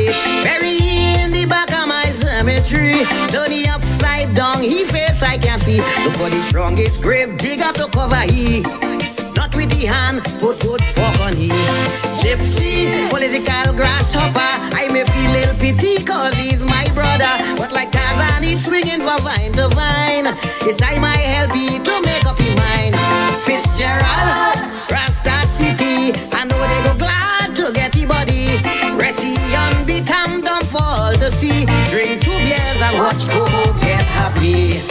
face. Bury in the back of my cemetery. Turn it upside down, he face I can see. Look for the strongest grave digger to cover he. Not with the hand, put good fuck on he. Gypsy, political grasshopper. I may feel little pity cause he's my brother. But like Tarzan, he's swinging from vine to vine. It's time I help you to make up your mind. Fitzgerald, Rasta City. I know they go glad to get the body. Resi on beat, I'm done for all to see. Drink 2 beers and watch Coco get happy.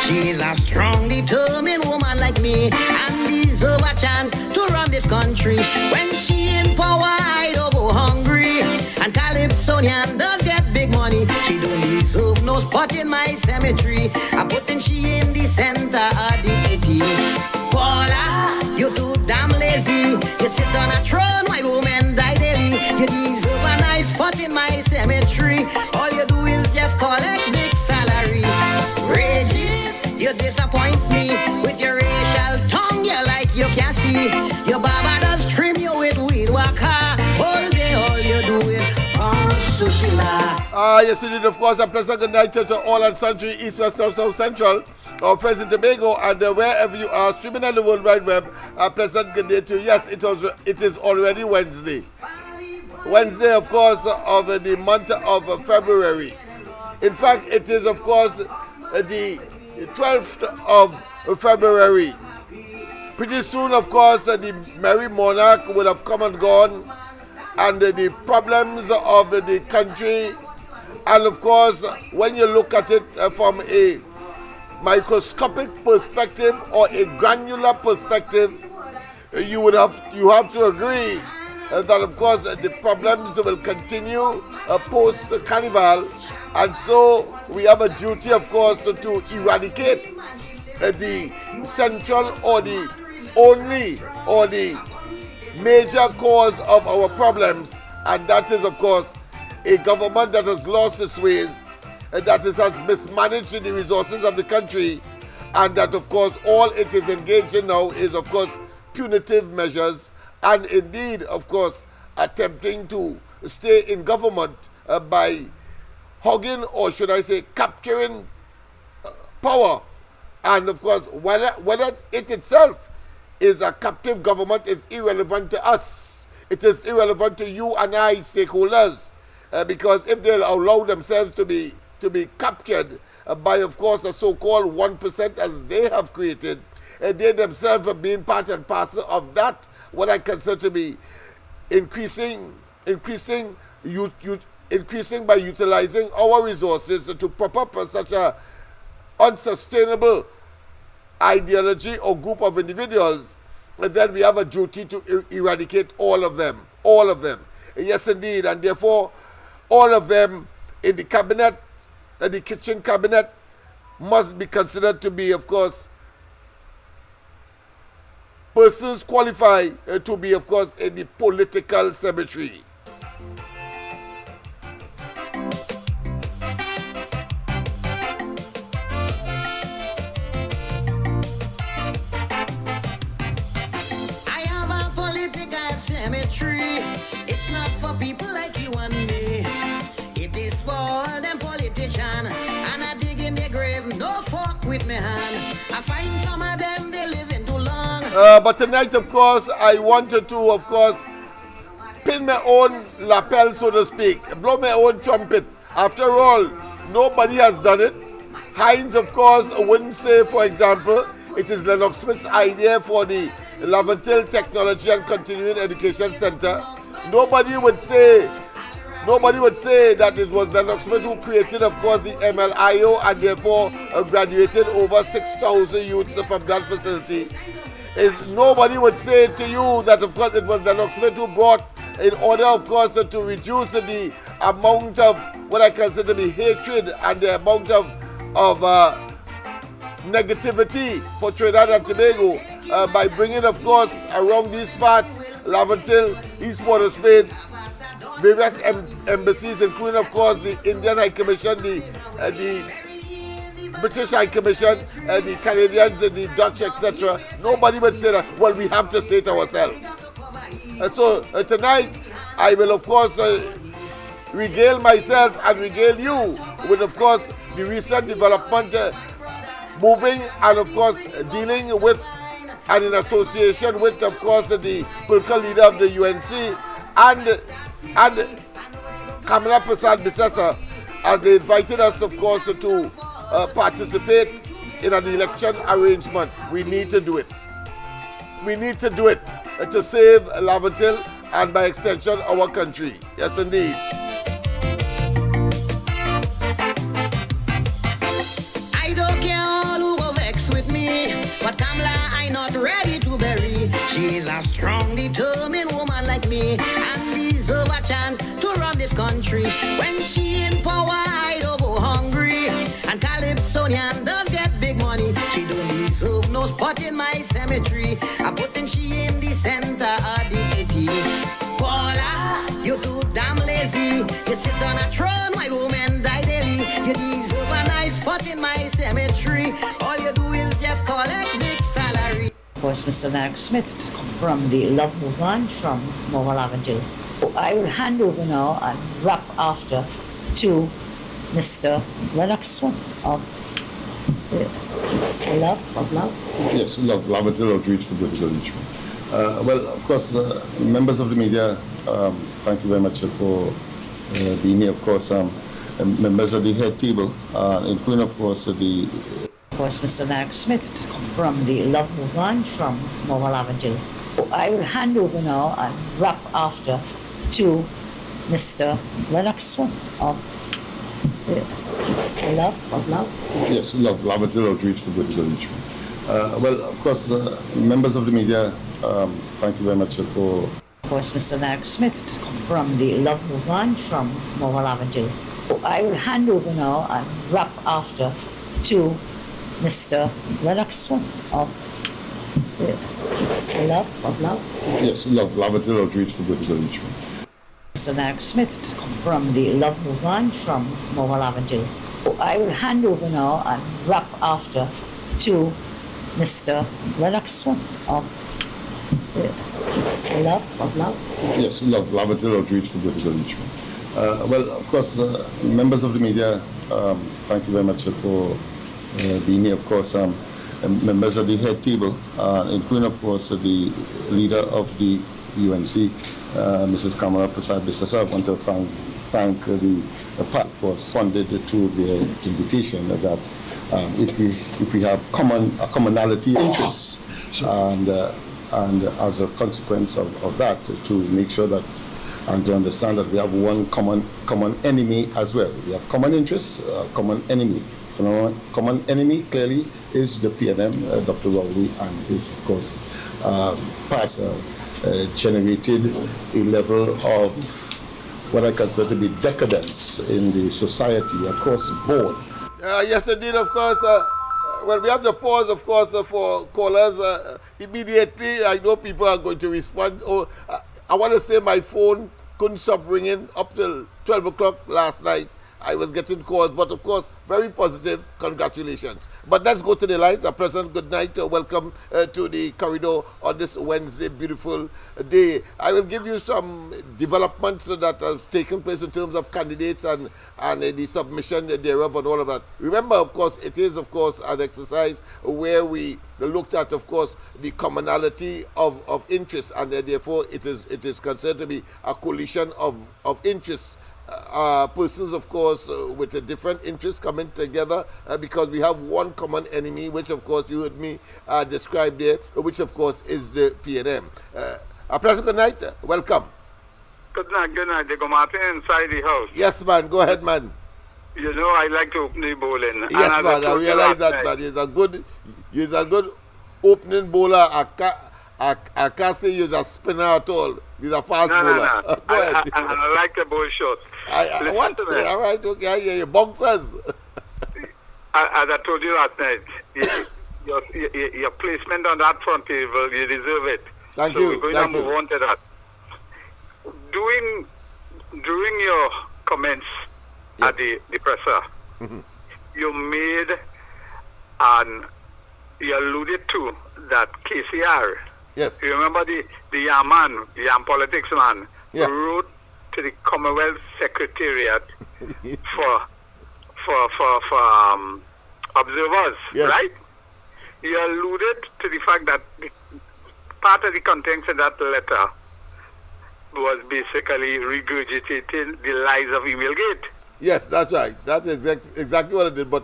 She's a strong, determined woman like me and deserve a chance to run this country. When she in power, I don't go hungry. And Calypsonian does get big money. She don't deserve no spot in my cemetery. I put in she in the center of the city. Paula, you too damn lazy. You sit on a throne while women die daily. You deserve a nice spot in my cemetery. All you do is just collect big salary. Regis, you disappoint me with your racial tongue. You like you can see. Your baba does trim you with weed waka. All day, all you do is Sushila. Yes, indeed, of course. A pleasant good night to all and sundry, East, West, North, South, Central, our friends in Tobago, and wherever you are, streaming on the World Wide Web. A pleasant good day to you. Yes, it is already Wednesday. Wednesday, of course, of the month of February. In fact, it is, of course, the 12th of February. Pretty soon, of course, the merry monarch would have come and gone, and the problems of the country, and of course, when you look at it from a microscopic perspective or a granular perspective, you have to agree that, of course, the problems will continue post-carnival. And so we have a duty, of course, to eradicate the central or the only or the major cause of our problems. And that is, of course, a government that has lost its ways, that has mismanaged the resources of the country, and that, of course, all it is engaged in now is, of course, punitive measures, and indeed, of course, attempting to stay in government by hogging, or should I say, capturing power. And of course, whether it itself is a captive government is irrelevant to us. It is irrelevant to you and I, stakeholders, because if they allow themselves to be captured by, of course, a so-called 1% as they have created, they themselves have been part and parcel of that, what I consider to be increasing by utilizing our resources to prop up such a unsustainable ideology or group of individuals, and then we have a duty to eradicate all of them. Yes, indeed. And therefore, all of them in the cabinet, the kitchen cabinet, must be considered to be, of course, persons qualified to be, of course, in the political cemetery. Cemetery. It's not for people like you and me. It is for all them politicians. And I dig in their grave, no fuck with me hand. I find some of them, they living too long. But tonight, of course, I wanted to, of course, pin my own lapel, so to speak. Blow my own trumpet. After all, nobody has done it. Hines, of course, wouldn't say, for example, it is Lennox Smith's idea for the Laventil Technology and Continuing Education Center. Nobody would say that it was Lennox Smith who created, of course, the MLIO and therefore graduated over 6,000 youths from that facility. Nobody would say to you that, of course, it was Lennox Smith who brought, in order, of course, to reduce the amount of what I consider to be hatred and the amount of negativity for Trinidad and Tobago, by bringing, of course, around these parts, Laventil, East Port of Spain, various embassies, including, of course, the Indian High Commission, the British High Commission, the Canadians, the Dutch, etc. Nobody would say that. Well, we have to say it ourselves. So tonight, I will, of course, regale myself and regale you with, of course, the recent development moving and, of course, dealing with and in association with, of course, the political leader of the UNC and Kamala Persad-Bissessar, as they invited us, of course, to participate in an election arrangement. We need to do it. We need to do it to save Lavatil and, by extension, our country. Yes, indeed. I don't care all who go vex with me, but Kamala I not ready to bury. She is a strong, determined woman like me, and deserve a chance to run this country. When she in power, I don't go hungry, and Calypsonian does get big money. She don't deserve no spot in my cemetery. I putting she in the center of the city. Paula, you too damn lazy. You sit on a throne while women die daily. You deserve a nice spot in my cemetery. All you do is just collect big salary. Of course, Mr. Lennox Smith from the Love Movement from Mobile Avenue. I will hand over now and wrap after to Mr. Lennox Smith of Love. Yes, Lavatil Outreach for Political Reachment. Well, of course, members of the media, thank you very much for being here. Of course, members of the head table, including, of course, the... Of course, Mr. Lennox Smith from the Love Movement from Mobile Avenue. I will hand over now and wrap after to Mr. Lennox Smith of Love. Yes, Lavatil Outreach for Political Reachment. Well, of course, members of the media, thank you very much for... Of course, Mr. Lennox Smith from the Love Movement from Mobile Avenue. I will hand over now and wrap after to Mr. Lennox Smith of Love. Yes, Lavatil Outreach for Political Reachment. Mr. Lennox Smith from the Love Movement from Mobile Avenue. I will hand over now and wrap after to Mr. Lennox Smith of Love. Yes, Lavatil Outreach for Political Reachment. Well, of course, members of the media, thank you very much for being here. Of course, members of the head table, including, of course, the leader of the UNC, Mrs. Kamala Persad-Bissessar. I want to thank the part, of course, responded to their invitation that if we have a commonality interests, and as a consequence of that, to make sure that and to understand that we have one common enemy as well. We have common interests, common enemy. Common enemy clearly is the PNM, Dr. Rowley, and his, of course, parts generated a level of what I consider to be decadence in the society across the board. Yes, indeed, of course. Well, we have to pause, of course, for callers immediately. I know people are going to respond. I want to say my phone couldn't stop ringing up till 12 o'clock last night. I was getting calls, but of course, very positive. Congratulations. But let's go to the lines. A pleasant good night. Welcome to the corridor on this Wednesday, beautiful day. I will give you some developments that have taken place in terms of candidates and the submission thereof and all of that. Remember, of course, it is, of course, an exercise where we looked at, of course, the commonality of interests, and therefore it is considered to be a coalition of interests. Persons, of course, with a different interests coming together because we have one common enemy, which, of course, you heard me describe there, which, of course, is the PNM. A pleasant good night. Welcome. Good night. They go Martin inside the house. Yes, man. Go ahead, man. You know, I like to open the bowling. Yes, man. I realize that, man. He's a good opening bowler. I can't say he's a spinner at all. He's a fast bowler. No. Go ahead. I like the bowl shot. I want to. All right, okay. I hear you. Boxers. As I told you last night, your placement on that front table, you deserve it. Thank you. We're going to move on to that. Doing your comments at Yes. the presser, you made and you alluded to that KCR. Yes. You remember the Yam man, Yam politics man, Yeah. wrote to the Commonwealth Secretariat for observers, Yes. right? You alluded to the fact that part of the contents in that letter was basically regurgitating the lies of Emailgate. Yes, that's right. That is exactly what I did. But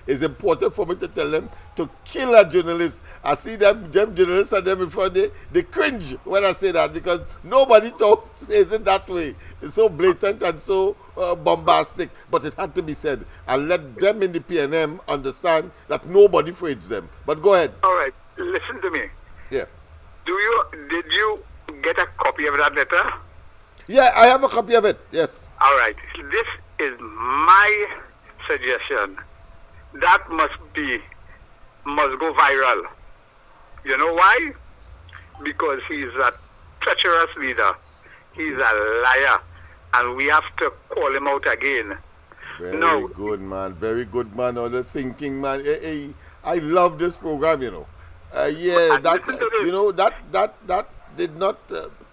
it's important for me to tell them to kill a journalist. I see them journalists and them before they cringe when I say that, because nobody says it that way. It's so blatant and so bombastic. But it had to be said. And let them in the PNM understand that nobody frauds them. But go ahead. All right, listen to me. Yeah. Did you get a copy of that letter? Yeah, I have a copy of it. Yes. All right. This is my suggestion. That must go viral. You know why? Because he's a treacherous leader. He's a liar. And we have to call him out again. Very good, man. Very good, man. All the thinking, man. Hey, I love this program, you know. Yeah, And that listen to this. you know that did not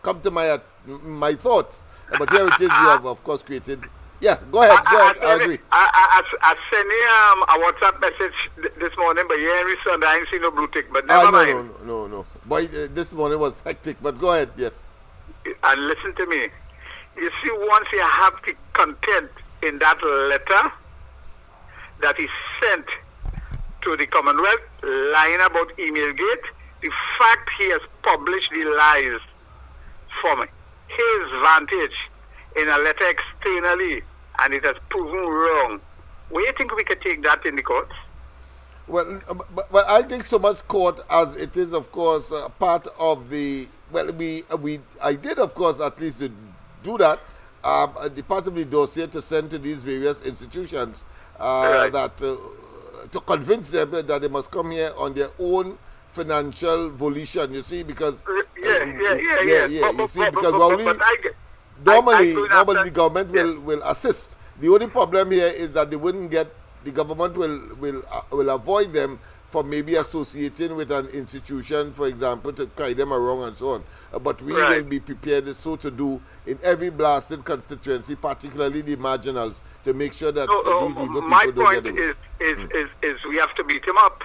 come to my thoughts. But here it is. You have, of course, created. Yeah, go ahead. I agree. I sent him a WhatsApp message this morning, but you ain't respond. I ain't seen no blue tick. But never mind. No. Boy, this morning was hectic. But go ahead. Yes. And listen to me. You see, once you have the content in that letter that is sent to the Commonwealth, lying about Emailgate, the fact he has published the lies from his vantage in a letter externally, and it has proven wrong. Where do you think we can take that in the courts? Well, but I think so much court as it is, of course, part of the. Well, I did, of course, at least do that. The part of the dossier to send to these various institutions Right. that to convince them that they must come here on their own financial volition. You see, because Yeah. You see, because normally normally the government will assist. The only problem here is that they wouldn't get. The government will avoid them from maybe associating with an institution, for example, to carry them along and so on. But we Right. will be prepared so to do in every blasted constituency, particularly the marginals, to make sure that these evil my people don't point get away. is we have to beat him up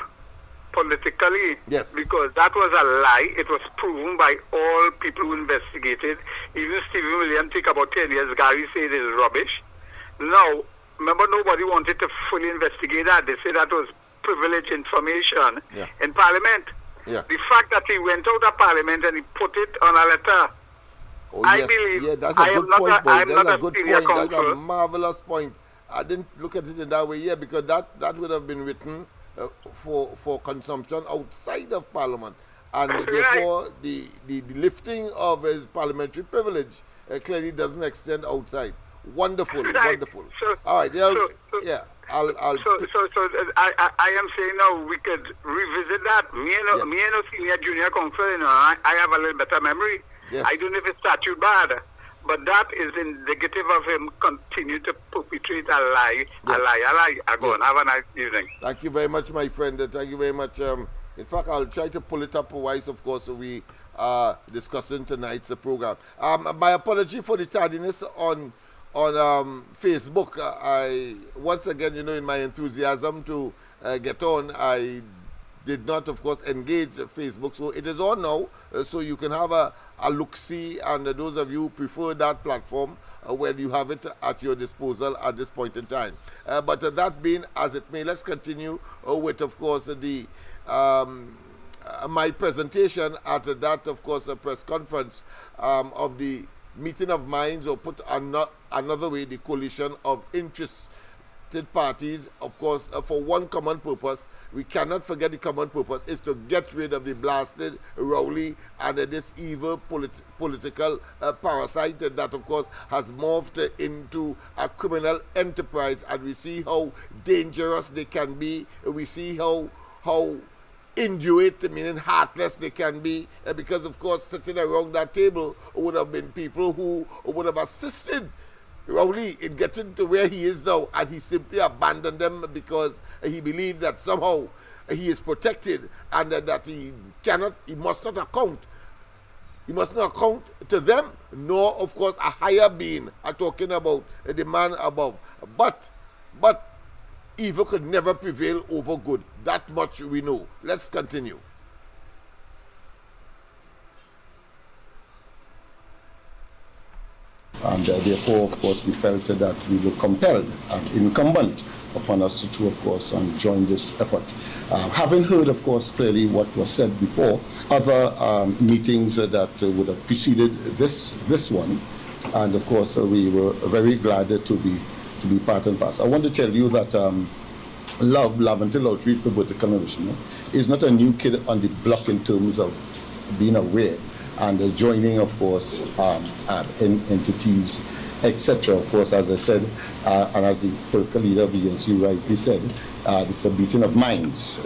politically. Yes. Because that was a lie. It was proven by all people who investigated. Even Stephen Williams took about 10 years. Gary said it is rubbish. Now, remember, nobody wanted to fully investigate that. They said that was privileged information in Parliament. Yeah. The fact that he went out of Parliament and he put it on a letter. Oh, I yes. believe Yeah, that's a I am good not point, a- boy. I am That's not a a good senior point. That's a counsel. marvelous point. I didn't look at it in that way, yeah, because that would have been written for consumption outside of Parliament. And therefore, the lifting of his parliamentary privilege clearly doesn't extend outside. Wonderful, Right. wonderful. So- All right, I'll So I am saying now we could revisit that. Me and no senior junior counsel, I have a little better memory. Yes. I don't know if it's statute bad, but that is indicative of him continue to perpetrate a lie, a lie. I go on. Have a nice evening. Thank you very much, my friend. Thank you very much. In fact, I'll try to pull it up wise, of course, so we are discussing tonight's program. My apology for the tardiness on Facebook. I once again, in my enthusiasm to get on, I did not, of course, engage Facebook. So it is on now, so you can have a look-see, and those of you who prefer that platform, where you have it at your disposal at this point in time. But that being as it may, let's continue with, of course, the my presentation at that, of course, a press conference of the meeting of minds, or put another way, the coalition of interested parties, of course, for one common purpose. We cannot forget the common purpose is to get rid of the blasted Rowley and this evil political parasite that, of course, has morphed into a criminal enterprise. And we see how dangerous they can be. We see how injured, meaning heartless they can be, because, of course, sitting around that table would have been people who would have assisted Rowley, in getting to where he is now, and he simply abandoned them because he believed that somehow he is protected and that he must not account. He must not account to them, nor, of course, a higher being. I'm talking about the man above. But evil could never prevail over good. That much we know. Let's continue. And therefore, of course, we felt that we were compelled and incumbent upon us to of course, join this effort. Having heard, of course, clearly what was said before, other meetings that would have preceded this one, and of course, we were very glad to be part and parcel. I want to tell you that Laventille Outreach for Vertical Nourishment is not a new kid on the block in terms of being aware and joining, of course, entities, etc. Of course, as I said, and as the political leader of the UNC rightly said, it's a beating of minds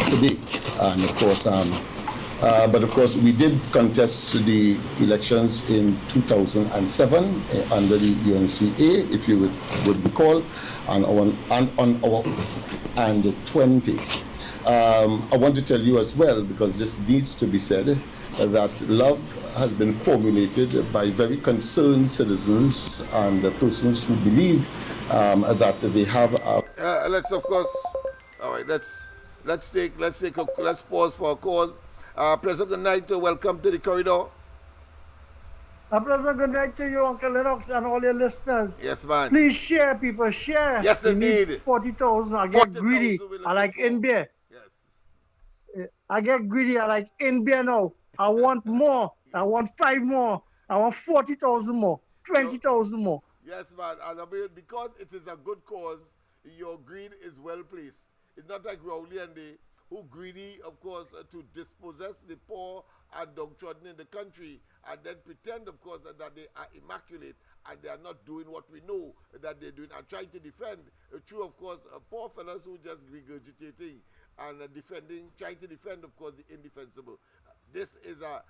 today. And of course, but of course, we did contest the elections in 2007 under the UNCA, if you would recall, and on our and 20. I want to tell you as well, because this needs to be said, that love has been formulated by very concerned citizens and persons who believe that they have. Let's of course. All right. Let's pause for a cause. President, good night. Welcome to the corridor. President, good night to you, Uncle Lennox, and all your listeners. Yes, man. Please share, people, share. Yes, indeed. 40,000. I get greedy. I like NBA. Yes. I get greedy. I like NBA now. I want more. I want 5 more. I want 40,000 more. 20,000 more. Yes, man. And because it is a good cause, your greed is well placed. It's not like Rowley and they who greedy, of course, to dispossess the poor and downtrodden in the country, and then pretend, of course, that they are immaculate and they are not doing what we know that they're doing and trying to defend. True, of course, poor fellows who just regurgitating and trying to defend, of course, the indefensible. This is a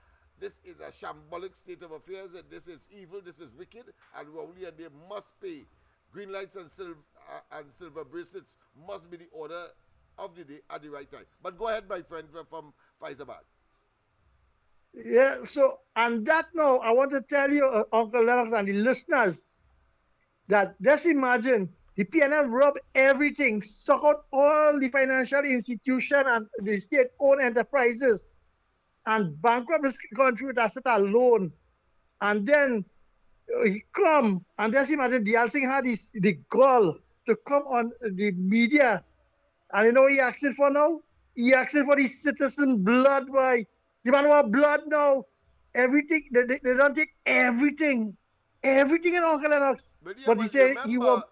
shambolic state of affairs. This is evil. This is wicked. And Rowley and they must pay. Green lights and silver bracelets must be the order of the day at the right time. But go ahead, my friend from Faizabad. Yeah, so on that note, I want to tell you, Uncle Lennox and the listeners, that just imagine the PNL rub everything, suck out all the financial institution and the state-owned enterprises, and bankrupt this country with asset alone. And then he come, and just imagine Dial Singh had the gall to come on the media. And you know what he asking for now? He asking for the citizen blood, boy. The man want blood now. Everything, they don't take everything. Everything in Uncle Lennox. But he said he want.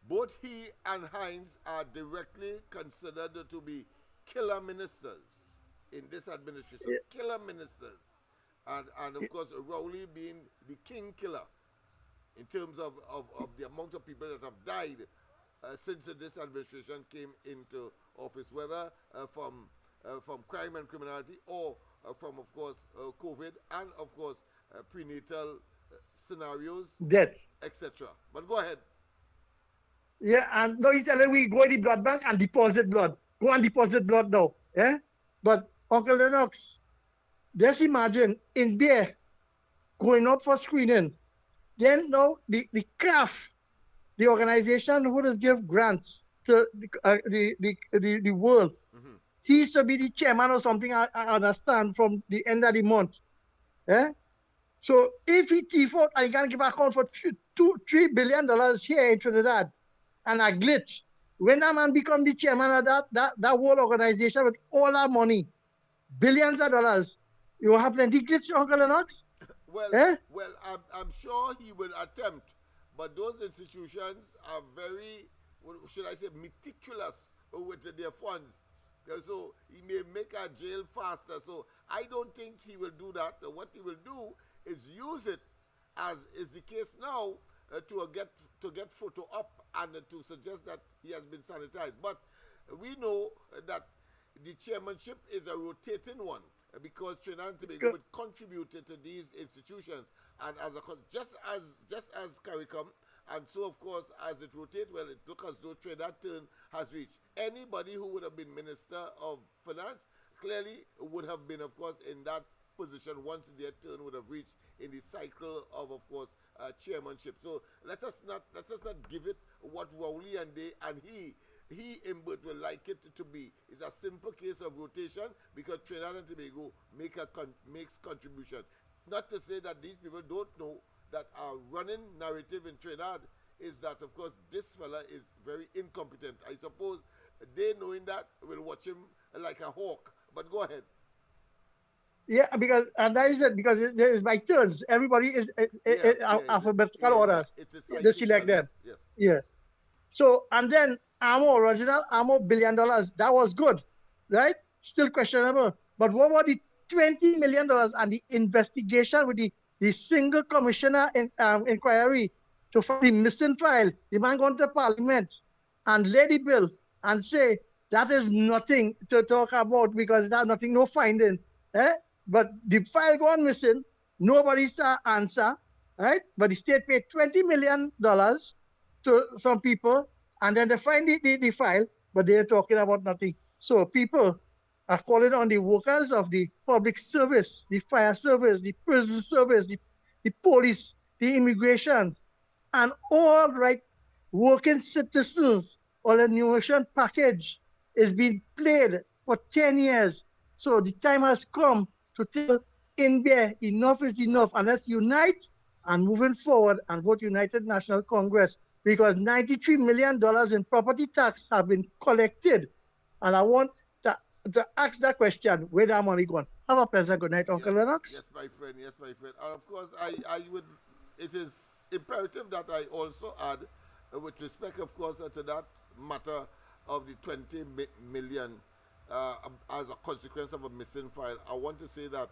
Both he and Hines are directly considered to be killer ministers in this administration. Yeah. Killer ministers. And of course, Rowley being the king killer in terms of the amount of people that have died since this administration came into office, whether from crime and criminality or from, of course, COVID and, of course, prenatal scenarios, deaths, etc. But go ahead. Yeah, and now he's telling we go to the blood bank and deposit blood. Go and deposit blood now. Yeah? But Uncle Lennox, just imagine in there going up for screening. Then now the CAF, the organization who does give grants to the world, he used to be the chairman or something, I understand, from the end of the month. Eh? So if he thief out and he can give account for $3 billion here in Trinidad and a glitch, when that man become the chairman of that world organization with all that money, billions of dollars, you will have plenty glitch, Uncle Lennox? Well, I'm sure he will attempt, but those institutions are very, should I say, meticulous with their funds. So he may make a jail faster. So I don't think he will do that. What he will do is use it, as is the case now, to get photo up and to suggest that he has been sanitized. But we know that the chairmanship is a rotating one because Trinidad and Tobago would contribute to these institutions, and just as CARICOM And so, of course, as it rotates, well, it looks as though Trinidad turn has reached. Anybody who would have been Minister of Finance clearly would have been, of course, in that position once their turn would have reached in the cycle of course, chairmanship. So let us not give it what Rowley and he Imbert will like it to be. It's a simple case of rotation because Trinidad and Tobago makes contribution. Not to say that these people don't know that our running narrative in Trinidad is that, of course, this fella is very incompetent. I suppose they, knowing that, will watch him like a hawk. But go ahead. Yeah, because and that is it. Because there is by turns. Everybody is alphabetical order. It's a They select them. Yes. Yeah. So and then original $1 billion. That was good, right? Still questionable. But what about the $20 million and the investigation with the single commissioner inquiry to find the missing file? The man gone to Parliament and lay the bill and say that is nothing to talk about because there's nothing, no finding. But the file gone missing, nobody saw answer, right? But the state paid $20 million to some people, and then they find the file, but they're talking about nothing. So people are calling on the workers of the public service, the fire service, the prison service, the police, the immigration, and all right working citizens. All the nutrition package is being played for 10 years. So the time has come to tell India enough is enough, and let's unite and moving forward and vote United National Congress, because $93 million in property tax have been collected. And I want to ask that question, where that money gone? Have a pleasant good night, Uncle Lennox. Yes, my friend. And of course, I would, it is imperative that I also add, with respect, of course, to that matter of the 20 million as a consequence of a missing file. I want to say that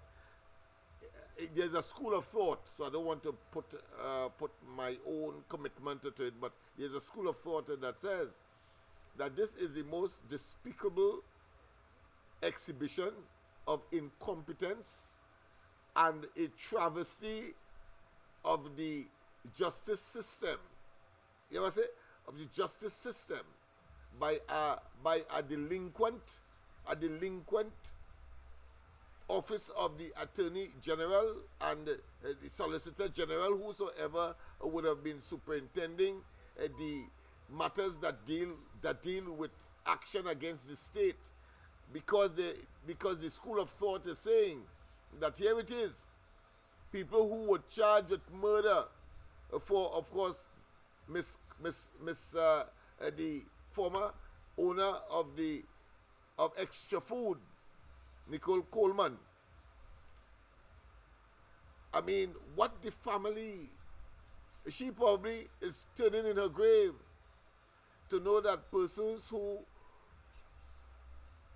there's a school of thought, so I don't want to put my own commitment to it, but there's a school of thought that says that this is the most despicable exhibition of incompetence and a travesty of the justice system. You ever say? Of the justice system by a delinquent office of the Attorney General and the Solicitor General, whosoever would have been superintending the matters that deal with action against the state, because the school of thought is saying that here it is, people who were charged with murder for, of course, the former owner of Extra Food, Nicole Coleman. I mean, what the family, she probably is turning in her grave to know that persons who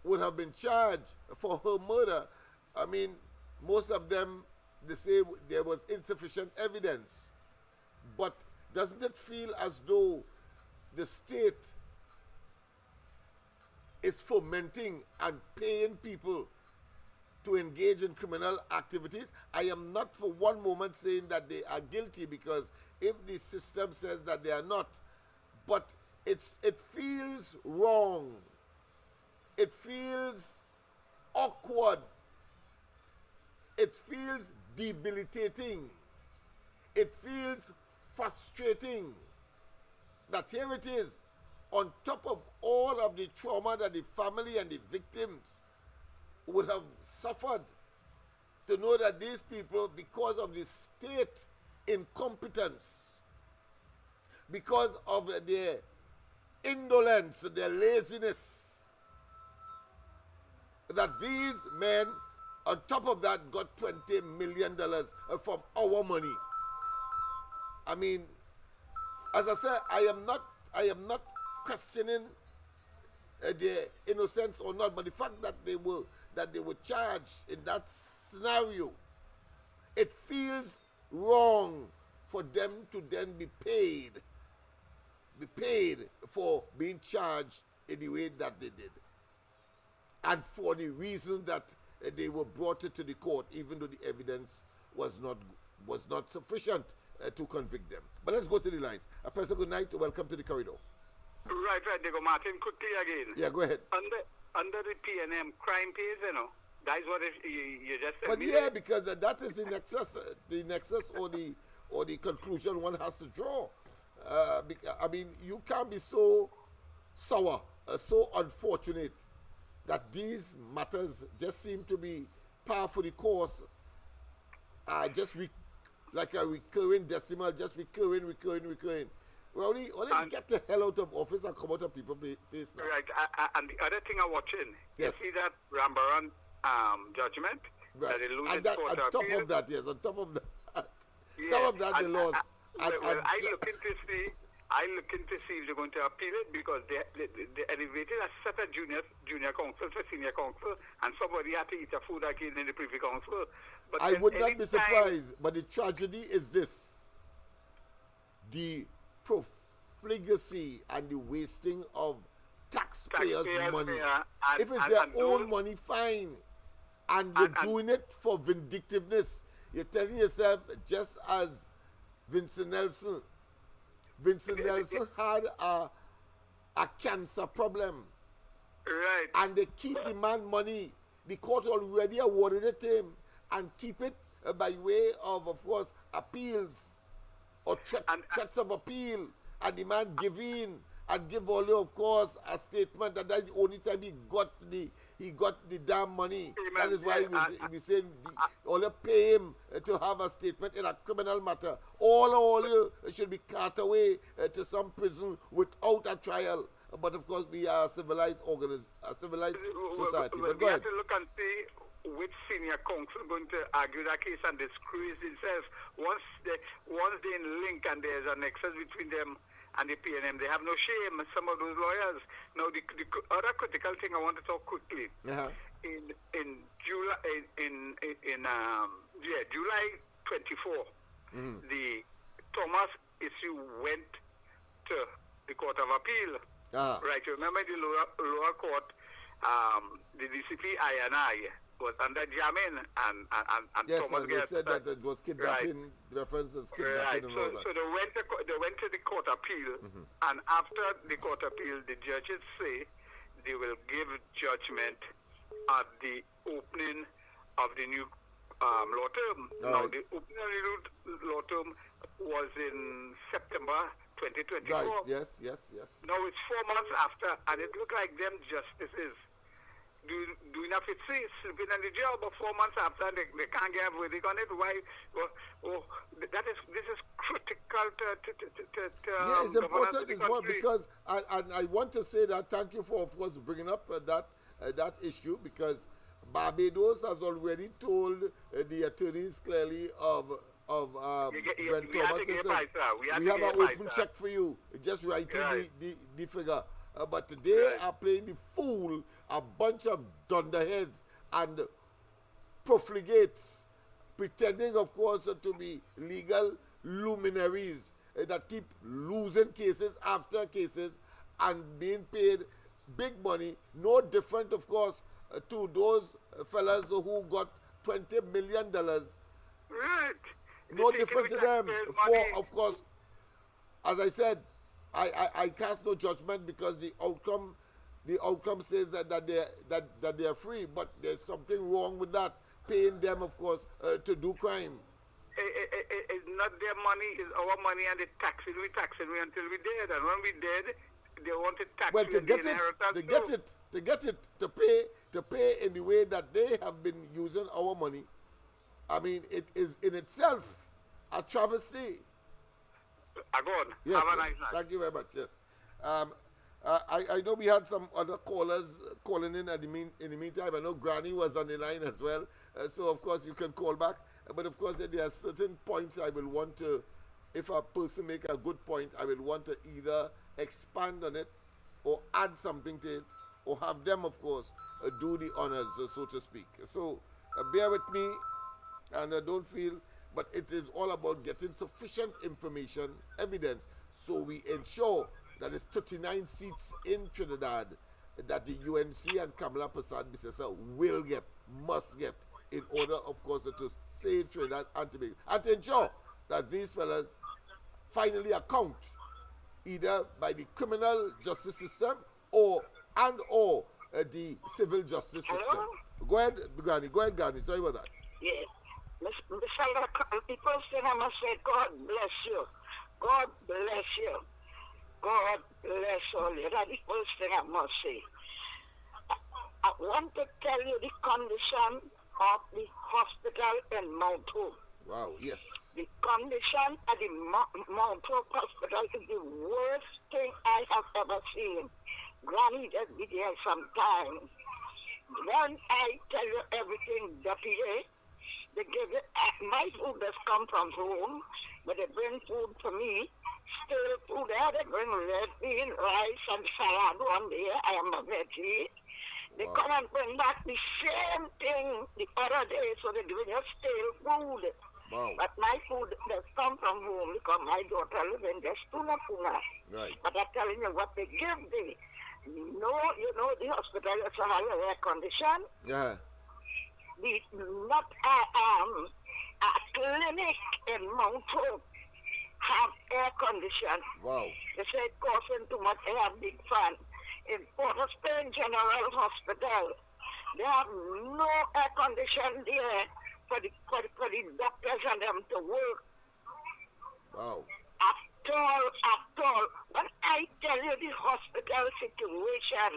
would have been charged for her murder, I mean, most of them, they say there was insufficient evidence. But doesn't it feel as though the state is fomenting and paying people to engage in criminal activities? I am not for one moment saying that they are guilty, because if the system says that they are not, but it feels wrong. It feels awkward. It feels debilitating. It feels frustrating that here it is, on top of all of the trauma that the family and the victims would have suffered, to know that these people, because of the state incompetence, because of their indolence, their laziness, that these men, on top of that, got $20 million from our money. I mean, as I said, I am not questioning their innocence or not, but the fact that they were charged in that scenario, it feels wrong for them to then be paid for being charged in the way that they did, and for the reason that they were brought to the court, even though the evidence was not sufficient to convict them. But let's go to the lines. A person, good night. Welcome to the corridor. Right, they go Martin quickly again. Yeah, go ahead. Under the PNM, crime pays, That is what you just said. But yeah, because that is the nexus or the conclusion one has to draw. I mean, you can't be so sour, so unfortunate that these matters just seem to be par for the course, like a recurring decimal, just recurring. Well, only get the hell out of office and come out of people's face now. Right, and the other thing I'm watching, yes. You see that Rambaran judgment? Right. That And that, on top of that, yes, on top of that, the laws. I look into see if they're going to appeal it, because they elevated a set of junior counsel to senior counsel, and somebody had to eat a food again in the privy council. But I would not be surprised, but the tragedy is this: the profligacy and the wasting of taxpayers' money. If it's their own money, fine. And you're doing it for vindictiveness. You're telling yourself, just as Vincent Nelson had a cancer problem. Right. And they keep the man money. The court already awarded it to him, and keep it by way of course, appeals or threats of appeal. And the man give in and give only, of course, a statement that that's the only time he got the damn money. That is why he was saying only pay him to have a statement in a criminal matter. All you should be cast away to some prison without a trial. But of course, we are a civilized society. But go ahead. We have to look and see which senior counsel going to argue that case and disgrace themselves. Once they link and there's a nexus between them and the PNM, they have no shame. Some of those lawyers. Now, the other critical thing I want to talk quickly. In July 24, the Thomas issue went to the Court of Appeal. Right, you remember the lower court, the DCP INI was under Jamin and yes, Thomas and they said that it was kidnapping, references kidnapping and all that. So they went to the Court Appeal, and after the Court Appeal, the judges say they will give judgment at the opening of the new law term. Now, the opening of the new law term was in September 2024. Right, yes. Now it's 4 months after, and it looked like them justices doing a fit sleeping in the jail, but 4 months after they can't get a verdict on it. Why? This is critical to yeah, it's important as well, because I want to say that thank you for, of course, bringing up that issue, because Barbados has already told the attorneys clearly of Brent Thomas. We have an open check for you. Just writing the figure. But they are playing the fool, a bunch of dunderheads and profligates, pretending, of course, to be legal luminaries that keep losing cases after cases and being paid big money. No different, of course, to those fellas who got $20 million. Right. No different to them. For, of course, as I said, I cast no judgment, because the outcome says that they are free, but there's something wrong with that, paying them, of course, to do crime. It's not their money, it's our money, and we tax it until we're dead. And when we're dead, they want to tax to get it to pay in the way that they have been using our money. I mean, it is in itself a travesty. Yes, have a nice night. Thank you very much. Yes, I know we had some other callers calling in in the meantime. I know Granny was on the line as well, so of course you can call back. But of course there are certain points I will want to, if a person make a good point, I will want to either expand on it or add something to it, or have them, of course, do the honors, so to speak. So bear with me, and don't feel. But it is all about getting sufficient information, evidence, so we ensure that it's 39 seats in Trinidad that the UNC and Kamala Persad-Bissessar must get, in order, of course, to save Trinidad and Tobago, and to ensure that these fellas finally account either by the criminal justice system or the civil justice system. Hello? Go ahead, Granny. Go ahead, Granny. Sorry about that. Yes. Mr. The first thing I must say, God bless you. God bless you. God bless all you. That's the first thing I must say. I want to tell you the condition of the hospital in Mount Hope. Wow, yes. The condition at the Mount Hope Hospital is the worst thing I have ever seen. Granny just be there sometime. When I tell you everything dirty, they give it, my food does come from home, but they bring food for me. Still food there, they bring red bean, rice, and salad one day. I am a veggie. They come and bring back the same thing the other day, so they're giving us stale food. Wow. But my food does come from home because my daughter lives in Destuna Puna. Right. But I'm telling you what they give me. No, you know, the hospital is a higher air condition. Yeah. The not a clinic in Mount Hope have air condition. Wow. They say it causing too much air, big fan. In Port of Spain General Hospital, they have no air condition there for the doctors and them to work. Wow. At all. When I tell you the hospital situation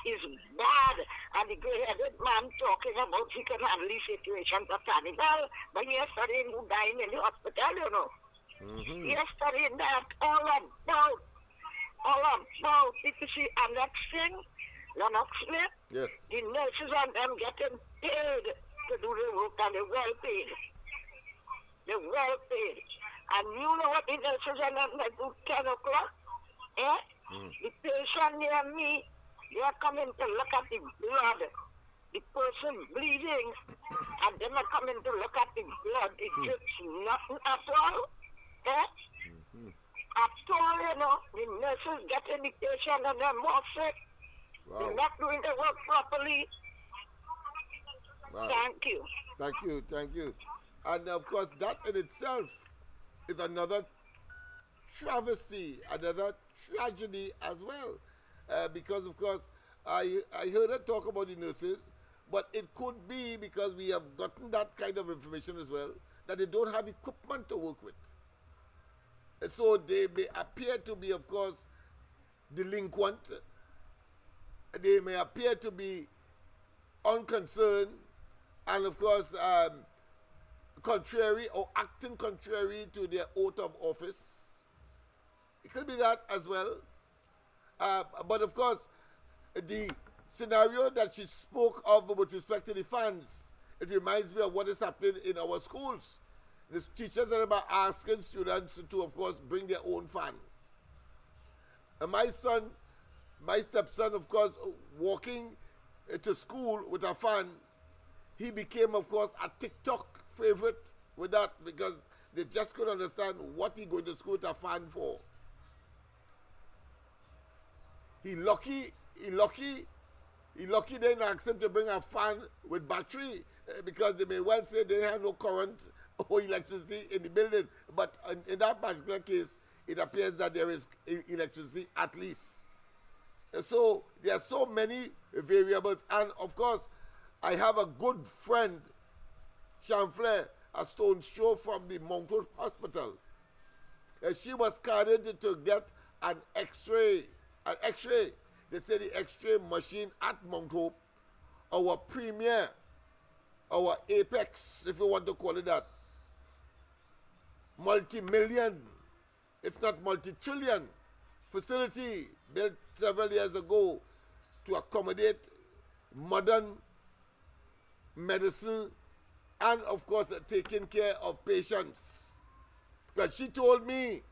is bad, and the gray-headed man talking about he can handle the situation for carnival, but yesterday who died in the hospital, you know. Mm-hmm. Yesterday that all about it is the next thing, Lennox Smith. Yes. The nurses and them getting paid to do the work, and they're well paid. They're well paid. And you know what the nurses and them they do 10 o'clock? The patient near me, they are coming to look at the blood. The person bleeding, and then are coming to look at the blood. It drips nothing at all. At all, you know, the nurses getting the patient and they're more sick. Wow. They're not doing the work properly. Wow. Thank you. Thank you. And of course, that in itself is another travesty, another tragedy as well. Because, of course, I heard her talk about the nurses, but it could be because we have gotten that kind of information as well, that they don't have equipment to work with. So they may appear to be, of course, delinquent. They may appear to be unconcerned and, of course, contrary or acting contrary to their oath of office. It could be that as well. But, of course, the scenario that she spoke of with respect to the fans, it reminds me of what is happening in our schools. The teachers are about asking students to, of course, bring their own fan. And my stepson, of course, walking to school with a fan, he became, of course, a TikTok favorite with that because they just couldn't understand what he going to school with a fan for. He lucky they didn't ask him to bring a fan with battery because they may well say they have no current or electricity in the building. But in that particular case, it appears that there is electricity at least. So there are so many variables. And of course, I have a good friend, Chamflair, a stone's throw from the Mount Hope Hospital. She was carried to get an X-ray. They say the X-ray machine at Mount Hope, our premier, our apex, if you want to call it that, multi-million, if not multi-trillion facility built several years ago to accommodate modern medicine and, of course, taking care of patients. But she told me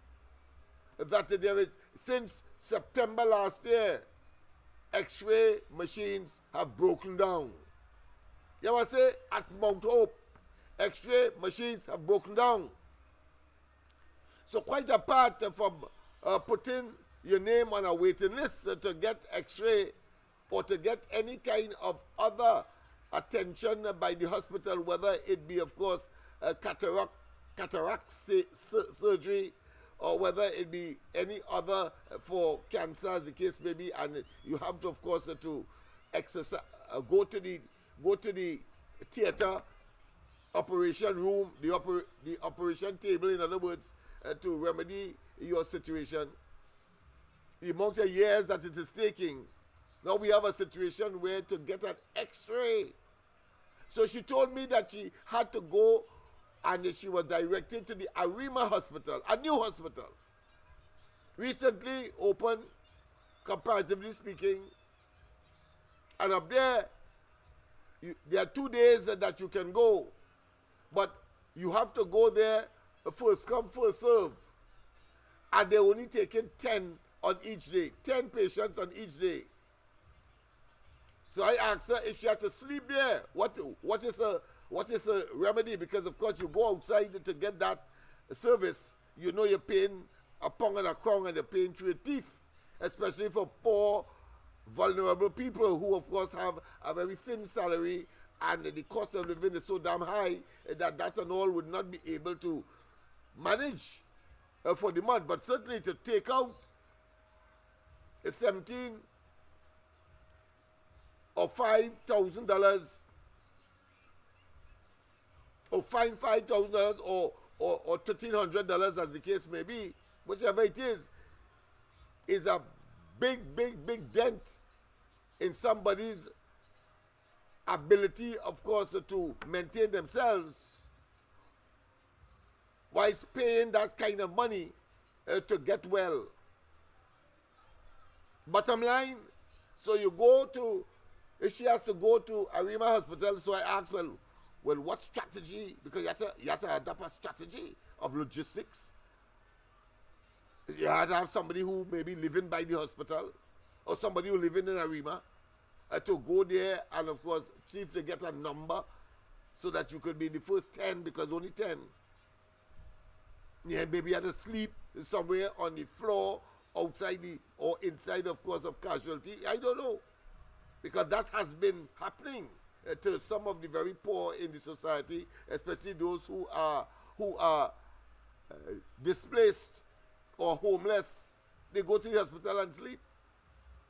that there is, since September last year, X-ray machines have broken down. You know what I say? At Mount Hope, X-ray machines have broken down. So quite apart from putting your name on a waiting list to get X-ray or to get any kind of other attention by the hospital, whether it be, of course, cataract cataract surgery, or whether it be any other for cancer, as the case may be, and you have to, of course, to exercise, go to the theater, operation room, the operation table, in other words, to remedy your situation. The amount of years that it is taking. Now we have a situation where to get an X-ray. So she told me that she had to go, and she was directed to the Arima Hospital, a new hospital. Recently opened, comparatively speaking. And up there, there are 2 days that you can go. But you have to go there first come, first serve. And they're only taking 10 on each day, 10 patients on each day. So I asked her if she had to sleep there. What is a remedy? Because of course you go outside to get that service, you know you're paying a pound and a crown, and you're paying through your teeth, especially for poor, vulnerable people who of course have a very thin salary, and the cost of living is so damn high that and all would not be able to manage for the month. But certainly to take out a 17 or $5,000, or fine $5,000, or $1,300, as the case may be, whichever it is a big dent in somebody's ability, of course, to maintain themselves, whilst paying that kind of money to get well. Bottom line, so you go to, if she has to go to Arima Hospital, so I asked, well, what strategy? Because you have to adapt a strategy of logistics. You have to have somebody who may be living by the hospital, or somebody who living in Arima, to go there, and of course, chief, to get a number so that you could be the first 10, because only 10. Yeah, maybe you had to sleep somewhere on the floor, outside or inside, of course, of casualty. I don't know. Because that has been happening to some of the very poor in the society, especially those who are displaced or homeless. They go to the hospital and sleep.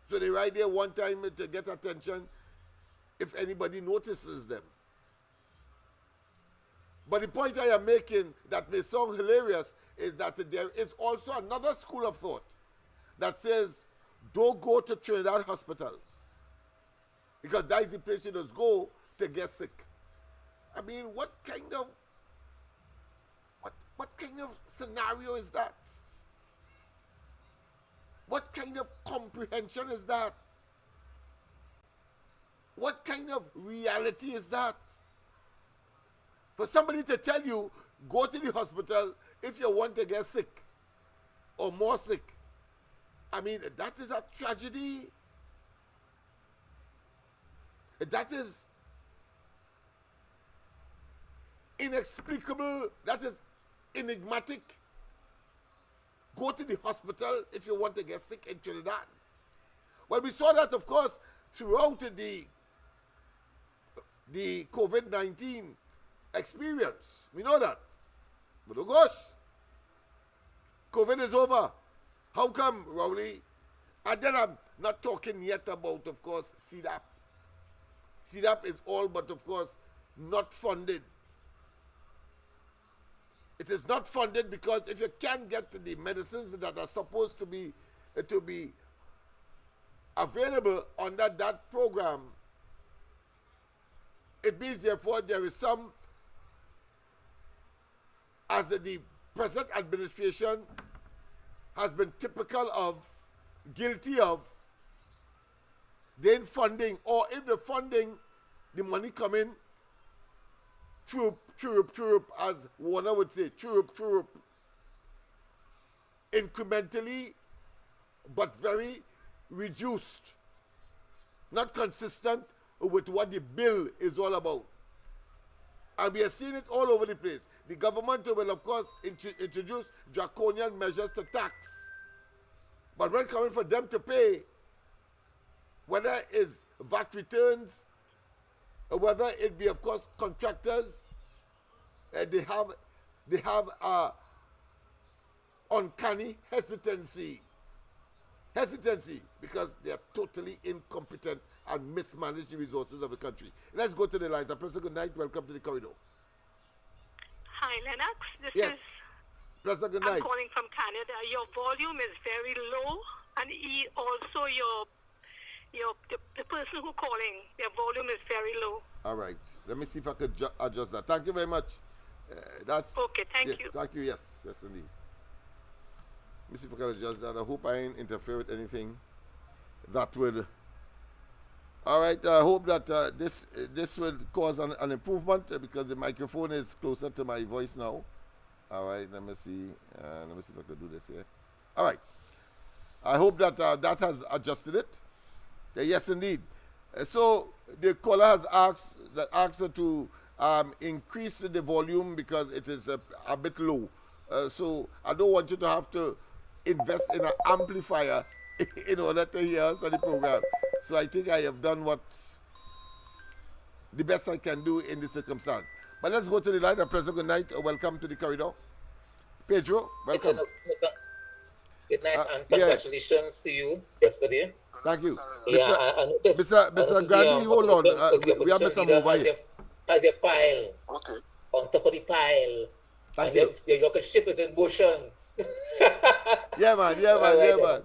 So they ride there one time to get attention if anybody notices them. But the point I am making that may sound hilarious is that there is also another school of thought that says, don't go to Trinidad hospitals, because that is the place you just go to get sick. I mean, what kind of scenario is that? What kind of comprehension is that? What kind of reality is that? For somebody to tell you, go to the hospital if you want to get sick or more sick. I mean, that is a tragedy. That is inexplicable. That is enigmatic. Go to the hospital if you want to get sick in Trinidad. Well, we saw that, of course, throughout the COVID-19 experience. We know that. But oh gosh, COVID is over. How come, Rowley? And then I'm not talking yet about, of course, CDAP. CDAP is all but, of course, not funded. It is not funded because if you can't get the medicines that are supposed to be available under that program, it means, therefore, there is some, as the present administration has been typical of, guilty of, then funding, or if the funding, the money coming, chirrup, as Warner would say, chirrup, incrementally, but very reduced, not consistent with what the bill is all about. And we are seeing it all over the place. The government will, of course, introduce draconian measures to tax. But when coming for them to pay, whether it's VAT returns, or whether it be, of course, contractors, they have they have a uncanny hesitancy because they are totally incompetent and mismanage the resources of the country. Let's go to the lines. Professor, good night. Welcome to the corridor. Hi, Lennox. This Yes. is Professor, good I'm night. calling from Canada. Your volume is very low, and also the person who calling, their volume is very low. All right. Let me see if I could adjust that. Thank you very much. That's Okay. Thank you. Thank you. Yes, indeed. Let me see if I can adjust that. I hope I ain't interfere with anything that would. All right. I hope that this would cause an improvement because the microphone is closer to my voice now. All right. Let me see. Let me see if I could do this here. All right. I hope that that has adjusted it. Yes, indeed. So the caller has asked her to increase the volume because it is a bit low. So I don't want you to have to invest in an amplifier in order to hear us on the program. So I think I have done the best I can do in this circumstance. But let's go to the line. Professor, good night. Welcome to the corridor. Pedro, welcome. Good night and congratulations to you yesterday. Thank you. Yeah, Mr. Gandhi, hold on. We have Mr. Mova here. Has your file Okay. on top of the pile. Thank and you. Your ship is in motion. Yeah, man. But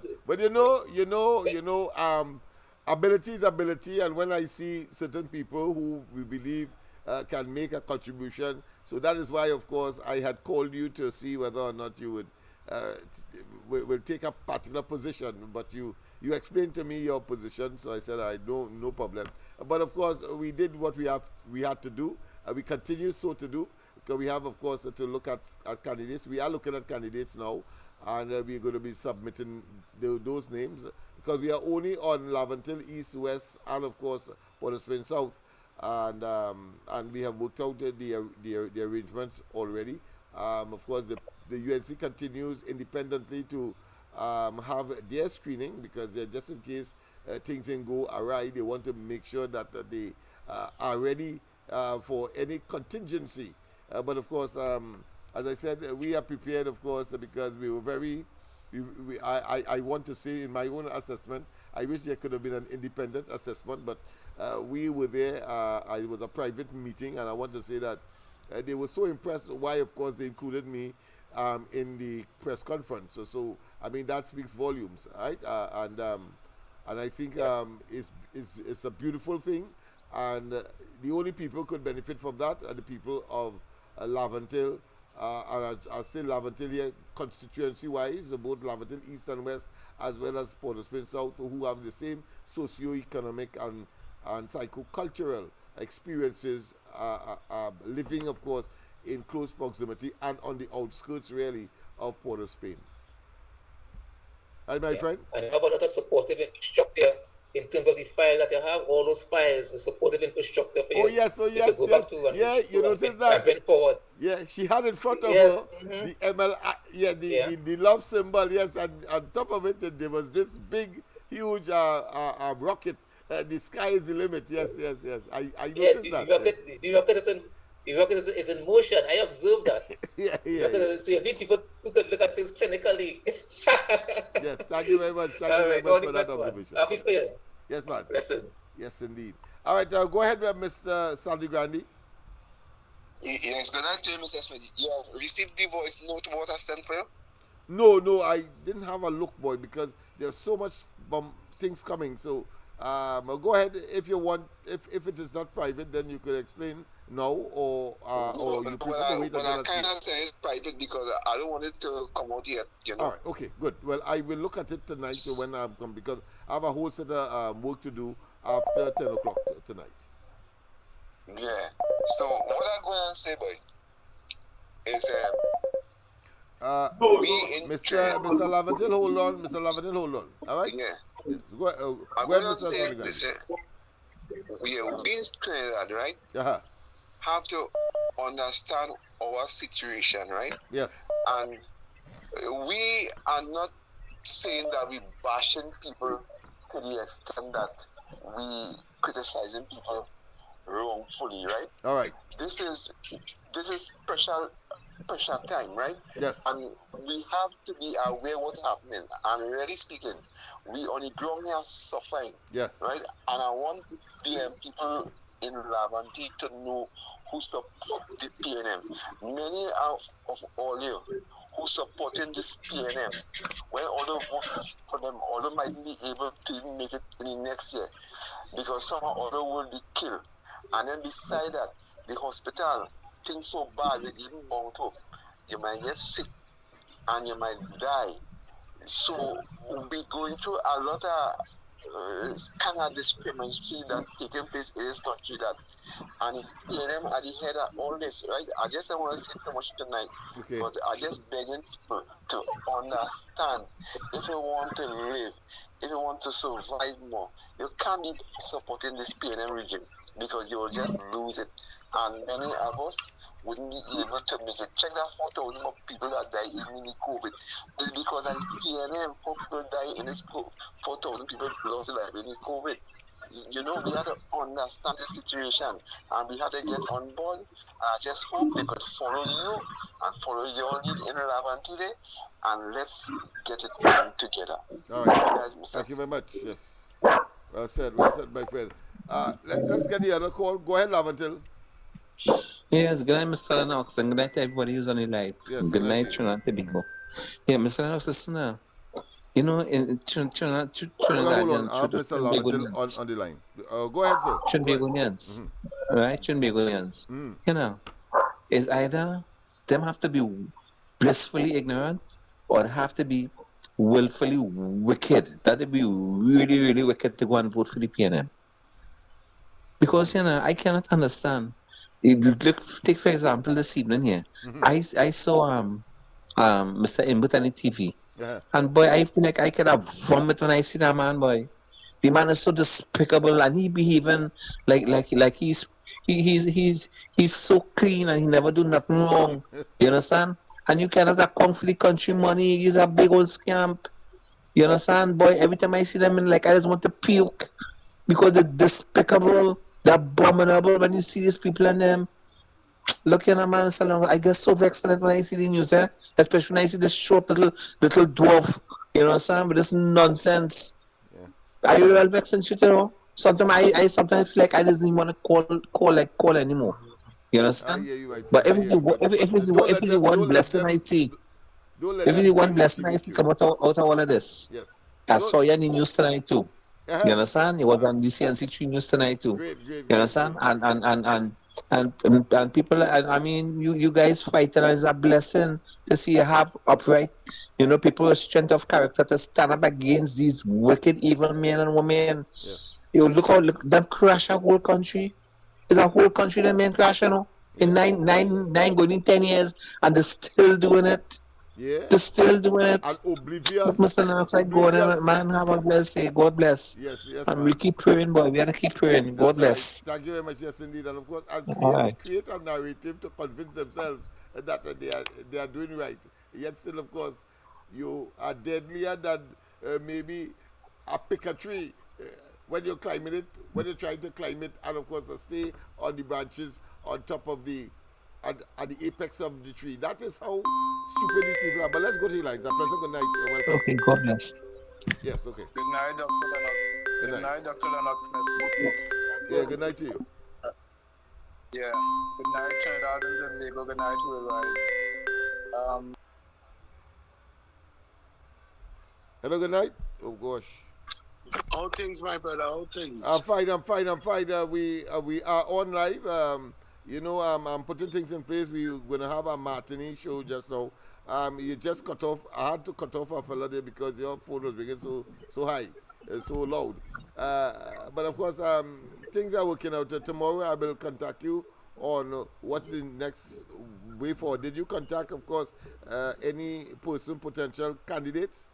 ability is ability, and when I see certain people who we believe can make a contribution, so that is why, of course, I had called you to see whether or not you would will take a particular position. But you explained to me your position, so I said no problem. But of course, we did what we had to do. We continue so to do because we have, of course, to look at candidates. We are looking at candidates now, and we're going to be submitting those names because we are only on Laventille East, West, and of course Port of Spain South, and we have worked out the arrangements already. Of course, the UNC continues independently to have their screening because just in case things didn't go awry, they want to make sure that they are ready for any contingency. But of course, as I said, we are prepared, of course, because we were very. I want to say in my own assessment, I wish there could have been an independent assessment, but we were there. It was a private meeting, and I want to say that they were so impressed. Why, of course, they included me in the press conference. So I mean, that speaks volumes, right? And I think it's a beautiful thing, and the only people who could benefit from that are the people of Laventille. And I'll say Laventille here, constituency-wise, both Laventille East and West, as well as Port of Spain South, who have the same socio-economic and psycho-cultural experiences, living, of course, in close proximity and on the outskirts, really, of Port of Spain. And my friend? And you have another supportive infrastructure in terms of the file that you have, all those files, the supportive infrastructure for you. You notice that? And bring forward. Yeah, she had in front of her the ML, the love symbol, yes, and on top of it, there was this big, huge rocket. The sky is the limit. Yes. I noticed that. The rocket is in motion. I observed that. Yeah. So you need people who can look at things clinically. Yes, thank you very much. Thank you very much for that observation. Happy for you. Yes, man. Blessings. Yes, indeed. All right, go ahead, Mr. Sandy Grandi. Yes, good night to you, Mr. Smith. You have received the voice note what I sent for you? No, I didn't have a look, boy, because there's so much things coming. So go ahead if you want. If it is not private, then you could explain now, or you prefer to wait until I kind of say it's private because I don't want it to come out yet. All right, okay, good. Well, I will look at it tonight when I come because I have a whole set of work to do after 10 o'clock tonight. Yeah. So what I'm going to say, boy, is Mr. Laventille, hold on. Mr. Laventille, hold on. All right? Yeah. Yes. Go ahead, I'm going to say this. We are being Trinidad, right? Have to understand our situation, right? Yes. And we are not saying that we bashing people to the extent that we criticizing people wrongfully, right? All right. This is special pressure time, right? Yes. And we have to be aware what's happening. And really speaking, we on the ground here suffering. Yes. Right? And I want the people in Laventille to know who support the PNM. Many of all you who supporting this PNM, when although vote for them, although might be able to even make it in the next year, because some other will be killed. And then beside that, the hospital, things so bad, they even mount up. You might get sick and you might die. So we're going through a lot of kind of discrimination that taking place in this country that, and it's them at the head of all this, right? I just don't want to say too much tonight, but I just begging people to understand, if you want to live, if you want to survive more, you can't be supporting this PNM regime because you will just lose it. And many of us wouldn't be able to make it. Check that 4,000 of people that die even in the COVID. It's because of PNM, 4 people die in this 4,000 people lost their life in the COVID. You know, we have to understand the situation and we have to get on board. I just hope they could follow you and follow your lead in Laventille and let's get it done together. All right. Thank you very much. Yes. Well said, my friend. Let's get the other call. Go ahead, Laventille. Yes, good night, Mr. Lennox, and good night to everybody who's on the live. Yes, good night, Trinidad and Tobago. Yeah, Mr. Lennox, listen, you know, in Trinidad and Mr. Laventille on the line. Go ahead, sir. Trinbagonians, right? Trinbagonians. You know, is either them have to be blissfully ignorant or have to be willfully wicked. That would be really, really wicked to go and vote for the PNM. Because, you know, I cannot understand. Take for example this evening here. I saw Mr. Imbut on the TV, and boy, I feel like I could have vomit when I see that man. Boy, the man is so despicable, and he behaving like he's so clean and he never do nothing wrong. You understand? And you cannot account for the country money. He's a big old scamp. You understand, boy? Every time I see them, I just want to puke because they're despicable. They're abominable when you see these people and them. Look at a man so long. I get so vexed when I see the news, especially when I see this short little dwarf, you know what I'm saying, with this nonsense. Yeah. I really vexed and shit, you know. Sometimes I sometimes feel like I just didn't want to call anymore. You understand? But if it's one blessing I see, if it's one blessing I see come out of all of this. Yes. I saw you in the news tonight too. You understand? It was on the CNC3 news tonight too. Great, you understand? And people, I mean, you guys fighting is a blessing to see you have upright, you know, people with strength of character to stand up against these wicked, evil men and women. Yes. You look how them crash a whole country. It's a whole country that men crash, you know, in nine going in 10 years, and they're still doing it. Yeah. They're still doing it. And oblivious. Mr. Lennox, God, man, have a blessed day. God bless. Yes, and man. we keep praying, boy. We have to keep praying. God bless. Thank you very much, yes, indeed. And of course, create a narrative to convince themselves that they are doing right. Yet still, of course, you are deadlier than maybe a pick tree when you're climbing it, when you're trying to climb it, and of course, stay on the branches on top of the at the apex of the tree. That is how stupid these people are. But let's go to the lines. Professor, good night. Welcome. Okay, God bless. Yes, okay. Good night, Dr. Lennox. Good night, Dr. Lennox Smith. Yeah, good night to you. Yeah, good night, Trinidad and Tobago. Good night, worldwide. Hello, good night. Oh, gosh. How things, my brother? How things? I'm fine. We are on live. You know, I'm putting things in place. We're going to have a matinee show just now. You just cut off. I had to cut off a fella there because your phone was ringing so high, so loud. But of course, things are working out. Tomorrow I will contact you on what's the next way forward. Did you contact, of course, any potential candidates?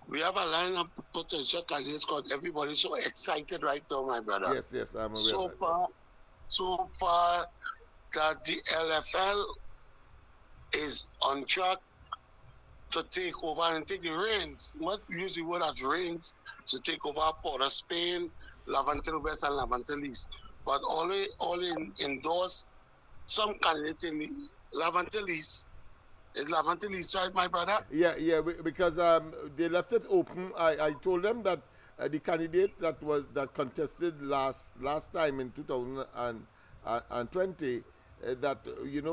We have a line of potential candidates because everybody's so excited right now, my brother. Yes, I'm aware So far, that the LFL is on track to take over and take the reins. Must use the word as reins to take over Port of Spain, Laventille West, and Laventille East. But all endorse some candidate in Laventille East. Is Laventille East right, my brother? Yeah, because they left it open. I told them that the candidate that contested last time in 2020, that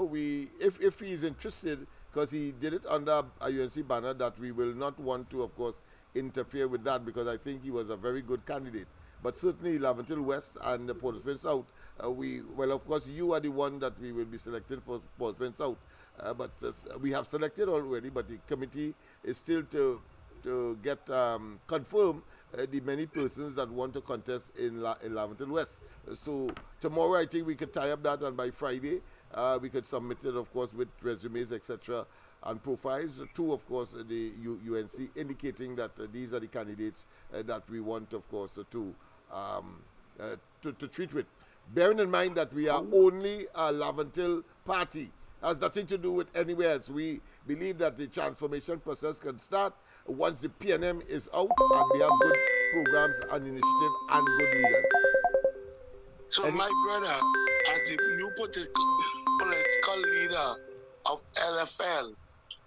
we if he is interested, because he did it under a UNC banner, that we will not want to, of course, interfere with that, because I think he was a very good candidate. But certainly Laventille West and the Port of Spain South, of course, you are the one that we will be selecting for Port of Spain South. But we have selected already, but the committee is still to get confirm the many persons that want to contest in Laventille West. So tomorrow I think we could tie up that, and by Friday we could submit it, of course, with resumes, etc., and profiles to, of course, the UNC, indicating that these are the candidates that we want, of course, to treat with. Bearing in mind that we are only a Laventille party, has nothing to do with anywhere else. We believe that the transformation process can start once the PNM is out and we have good programs and initiative and good leaders. So, my brother, as the new political leader of LFL,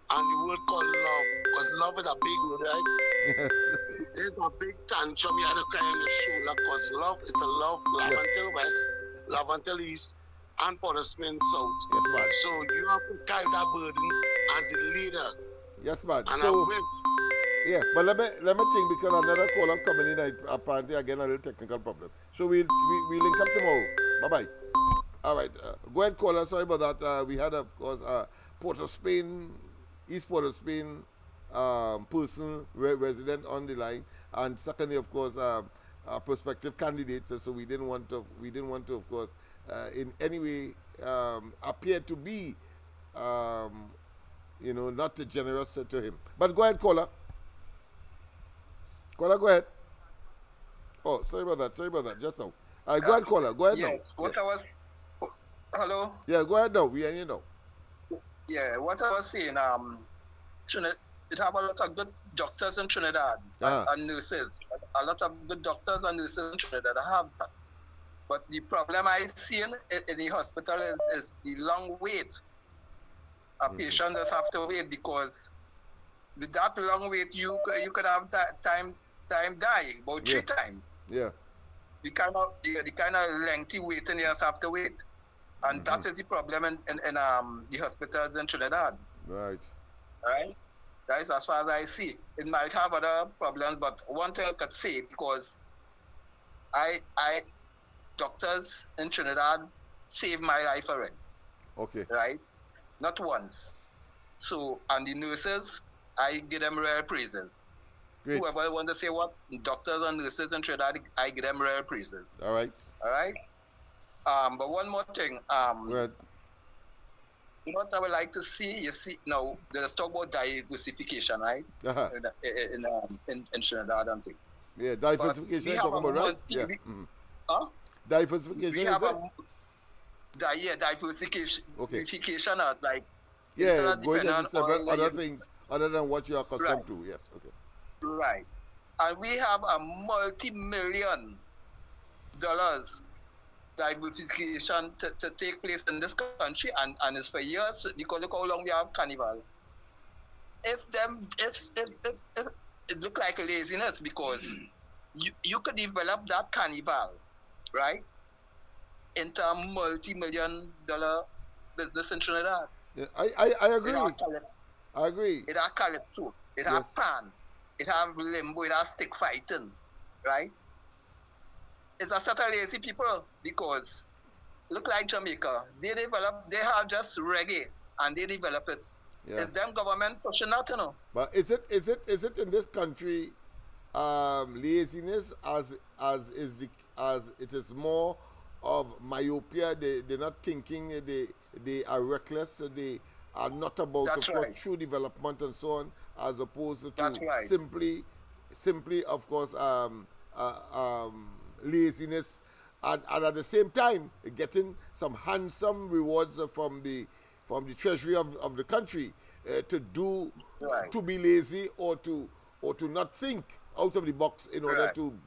and the word called love, because love is a big word, right? Yes. There's a big tantrum you had to cry on the shoulder, because love is a love. Laventille West, Laventille East, and Port of Spain South. Yes, man. So you have to carry that burden as a leader. Yes, man. And So, yeah, but let me think, because another caller coming in, apparently again a little technical problem. So we link up tomorrow. Bye-bye. All right. Go ahead, caller. Sorry about that. We had, of course, Port of Spain, East Port of Spain person, resident on the line, and secondly, of course, a prospective candidate. So we didn't want to, of course, in any way appear to be, not generous to him. But go ahead, caller. Caller, go ahead. Oh, sorry about that. Just now. Go ahead, caller. Go ahead now. Yes. What I was. Hello. Yeah, go ahead now. We hear you now. Yeah, what I was saying. Trinidad, it have a lot of good doctors in Trinidad and nurses. A lot of good doctors and nurses in Trinidad have that. But the problem I see in the hospital is the long wait. A patient does have to wait, because with that long wait, you could have that time dying about 3 times. Yeah. The kind of lengthy waiting you just have to wait. And that is the problem in the hospitals in Trinidad. Right. Right? That is as far as I see. It might have other problems, but one thing I could say, because doctors in Trinidad saved my life already. Okay. Right? Not once. So, and the nurses, I give them rare praises. Great. Whoever want to say what, doctors and nurses in Trinidad, I give them rare praises. All right. But one more thing. Right. What I would like to see, you see, now, there's talk about diversification, right? Uh-huh. In Trinidad and things. Yeah, diversification you're talking about, right? Yeah. Diversification, we have diversification. Okay. Diversification, like, going into several other things other than what you're accustomed to. Yes, okay. Right. And we have a multi-million dollars diversification to take place in this country, and it's for years, because look how long we have carnival. If it look like laziness, because you could develop that carnival, right, into a multi-million dollar business in Trinidad. Yeah, I agree. I agree. It has calypso, it has pan, it has limbo, it has stick fighting, right? It's a set of lazy people, because look like Jamaica. They have just reggae, and they develop it. Yeah. It's them government pushing that, But is it in this country laziness as it is more of myopia? They're not thinking, they are reckless, so they are not about true development and so on, as opposed to simply of course laziness, and at the same time getting some handsome rewards from the treasury of the country to be lazy or to not think out of the box in order to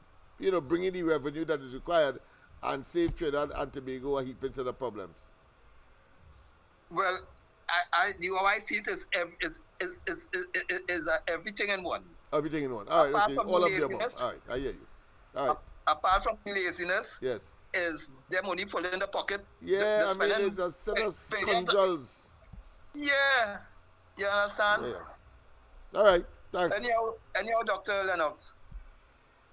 bring in the revenue that is required and save Trinidad and Tobago a heap of problems. Well, the way I see it is everything in one. Everything in one. All right, Apart okay. from All of the laziness, above. All right, I hear you. All right. Apart from laziness, Yes. is them only pulling the pocket. Yeah, the I mean, spending it's a set of billions. scoundrels. Yeah, you understand? Yeah. All right, thanks. Anyhow, Dr. Lennox,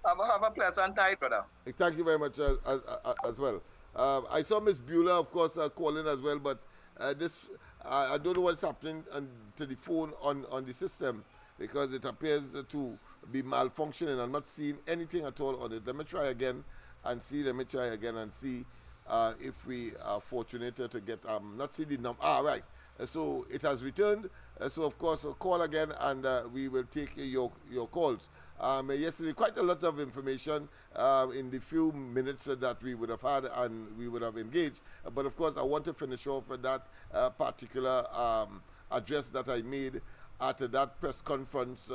have a pleasant time, brother. Thank you very much as well. I saw Miss Beulah, of course, calling as well, but I don't know what's happening to the phone on the system because it appears to be malfunctioning. I'm not seeing anything at all on it. Let me try again and see. If we are fortunate to get, not see the number. Right. So it has returned. So of course, call again and we will take your calls. Yesterday, quite a lot of information in the few minutes that we would have had and we would have engaged. But of course, I want to finish off with that particular address that I made at that press conference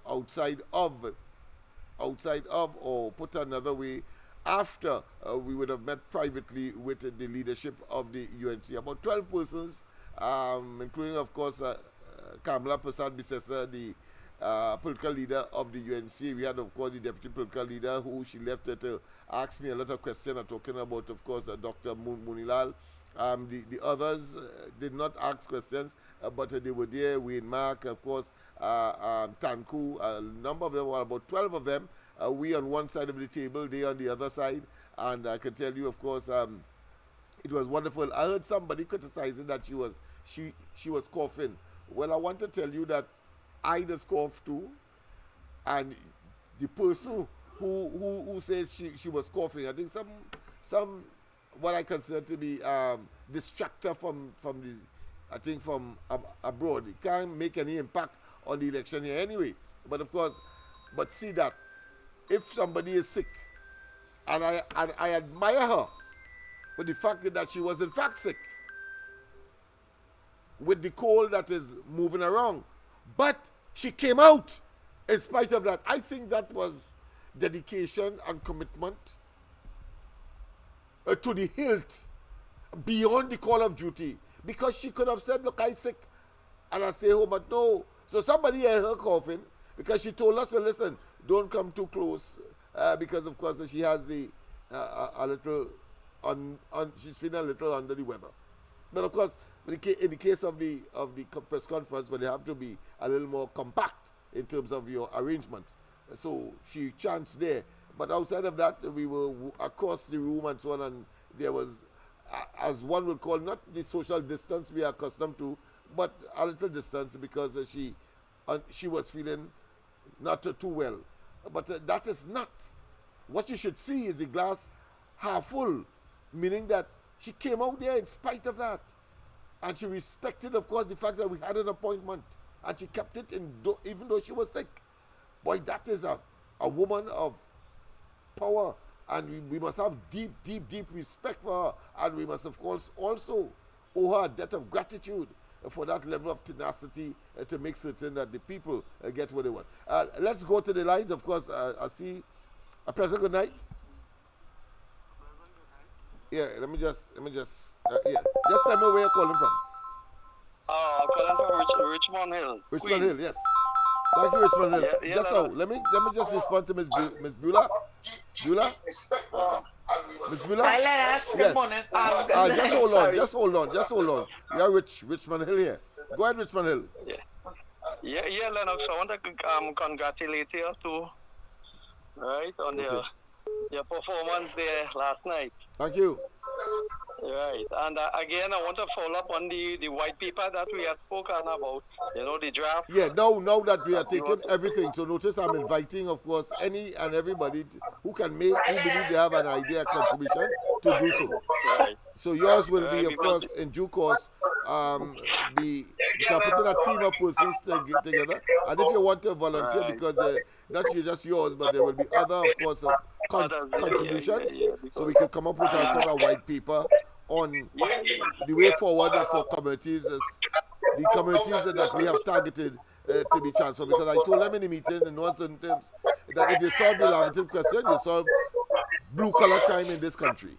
outside of, or put another way, after we would have met privately with the leadership of the UNC. About 12 persons, including, of course, Kamala Prasad Bisesa, the political leader of the UNC. We had, of course, the deputy political leader who she left to ask me a lot of questions, talking about, of course, Dr. Munilal. The others did not ask questions, but they were there. Wayne Mark, of course, Tanku, a number of them, were about 12 of them. We on one side of the table, they on the other side. And I can tell you, of course, it was wonderful. I heard somebody criticizing that she was coughing. Well, I want to tell you that I just coughed too. And the person who says she was coughing, I think some what I consider to be distractor from abroad. It can't make any impact on the election here anyway. But of course, see that if somebody is sick, and I admire her for the fact that she was in fact sick with the cold that is moving around, but she came out in spite of that. I think that was dedication and commitment to the hilt, beyond the call of duty, because she could have said, look, I'm sick and I stay home, but no. So somebody heard her coughing because she told us, well, listen, don't come too close, because of course she has a little she's feeling a little under the weather. But of course, in the case of the press conference, where they have to be a little more compact in terms of your arrangements, so she chanced there. But outside of that, we were across the room and so on, and there was, as one would call, not the social distance we are accustomed to, but a little distance, because she was feeling not too well. But that is not. What you should see is the glass half full, meaning that she came out there in spite of that. And she respected, of course, the fact that we had an appointment. And she kept it even though she was sick. Boy, that is a woman of power. And we must have deep, deep, deep respect for her. And we must, of course, also owe her a debt of gratitude for that level of tenacity to make certain that the people get what they want. Let's go to the lines. Of course, I see a pleasant good night. Yeah, let me just just tell me where you're calling from. I'm calling from Richmond Hill. Richmond Hill, yes. Thank you, Richmond Hill. Yeah, just now, let me just respond to Miss Beulah. Beulah? Miss Beulah? Hi, Lennox. Good morning. Just hold on. You're Richmond Hill here. Go ahead, Richmond Hill. Yeah, Lennox. I want to congratulate you too, right, on your performance there last night. Thank you. Right. And again, I want to follow up on the white paper that we had spoken about, the draft. Yeah, now that we are taking everything, so notice I'm inviting, of course, any and everybody who believe they have an idea, contribution, to do so. Right. So yours will be, of course, in due course, we can put in a team of persons together. And if you want to volunteer, because not just yours, but there will be other, of course, contributions. So we can come up with a sort of white paper on the way forward for communities, the communities that we have targeted to be transformed. Because I told them in the meeting, in one certain terms, that if you solve the Lavington question, you solve blue-collar crime in this country.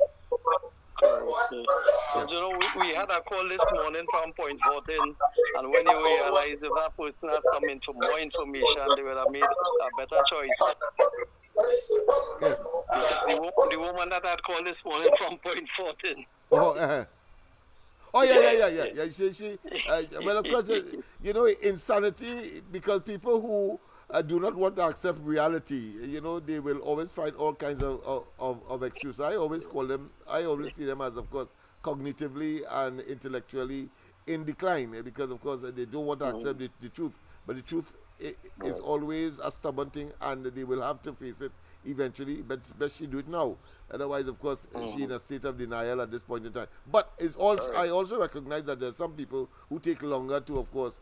You know, we had a call this morning from Point 14, and when you realize if that person had come into more information, they would have made a better choice. Yes. The woman that had called this morning from Point 14. Oh, oh yeah. She well, of course, you know, insanity, because people who do not want to accept reality, you know, they will always find all kinds of excuses. I always see them as, of course, cognitively and intellectually in decline, because, of course, they don't want to accept the truth. But the truth is always a stubborn thing, and they will have to face it eventually, but best she do it now. Otherwise, of course, she in a state of denial at this point in time. But it's also, I also recognize that there's some people who take longer to, of course,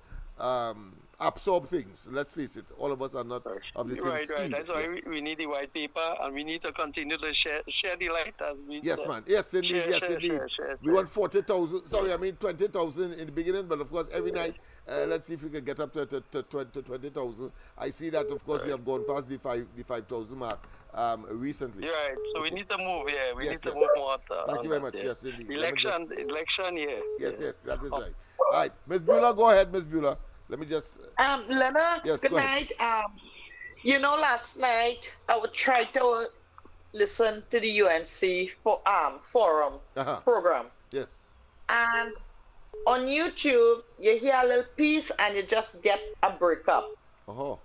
absorb things. Let's face it, all of us are not of the same speed. Right. That's why we need the white paper, and we need to continue to share the light as we. Yes, man. Yes, indeed. Share. We want 40,000. Sorry, I mean 20,000 in the beginning, but of course every night. Let's see if we can get up to 20,000. I see that, of course, we have gone past the 5,000 mark recently. Right. So we need to move here. We need to move more. Thank you very much. Yes, indeed. Election, yeah. Yes, that is right. All right, Ms. Bueller, go ahead, Ms. Bueller. Let me just. Lennox, yes, good night. You know, last night I would try to listen to the UNC forum program. Yes. And on YouTube, you hear a little piece and you just get a breakup.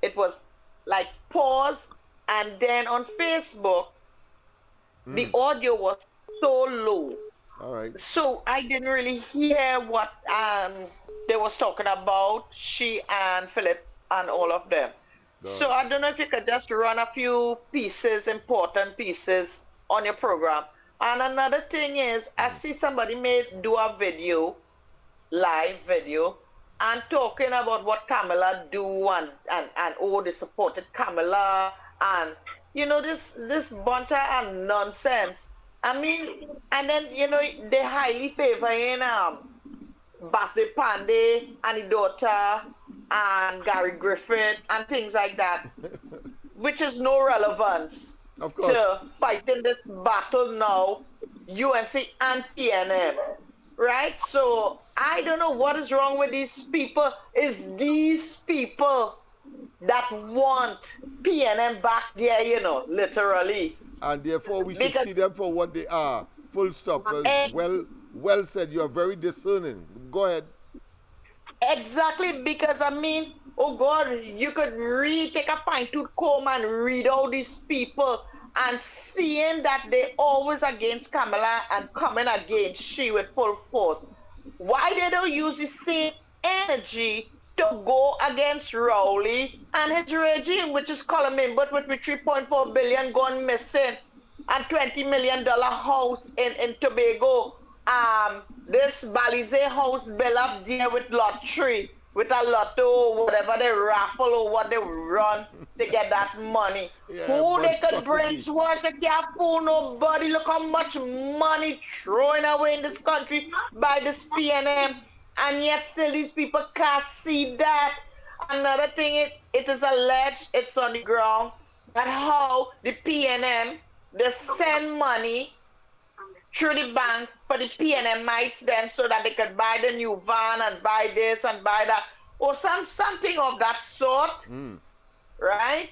It was like pause, and then on Facebook, the audio was so low. All right. So I didn't really hear what they was talking about, she and Philip and all of them. No. So I don't know if you could just run a few pieces, important pieces on your program. And another thing is, I see somebody do a video, live video, and talking about what Kamala do and oh, they supported Kamala, and you know, this bunch of nonsense. I mean, and then, you know, they highly favoring Basde Pandey and the daughter and Gary Griffith and things like that, which is no relevance to fighting this battle now, UNC and PNM, right? So I don't know what is wrong with these people. It's these people that want PNM back there, you know, literally. And therefore we should see them for what they are. Full stop. Well said. You are very discerning. Go ahead. Exactly, because I mean, oh God, you could take a fine-tooth comb and read all these people and seeing that they always against Kamala and coming against she with full force. Why they don't use the same energy to go against Rowley and his regime, which is Colombian, but with 3.4 billion gone missing and $20 million house in Tobago. This Balize house bill up there with lottery, with a lotto, whatever they raffle or what they run to get that money. Who they could bring to us? They can't fool nobody. Look how much money thrown away in this country by this PNM. And yet still these people can't see that. Another thing, it is alleged, it's on the ground, that how the PNM, they send money through the bank for the PNMites then so that they could buy the new van and buy this and buy that. Or something of that sort. Right?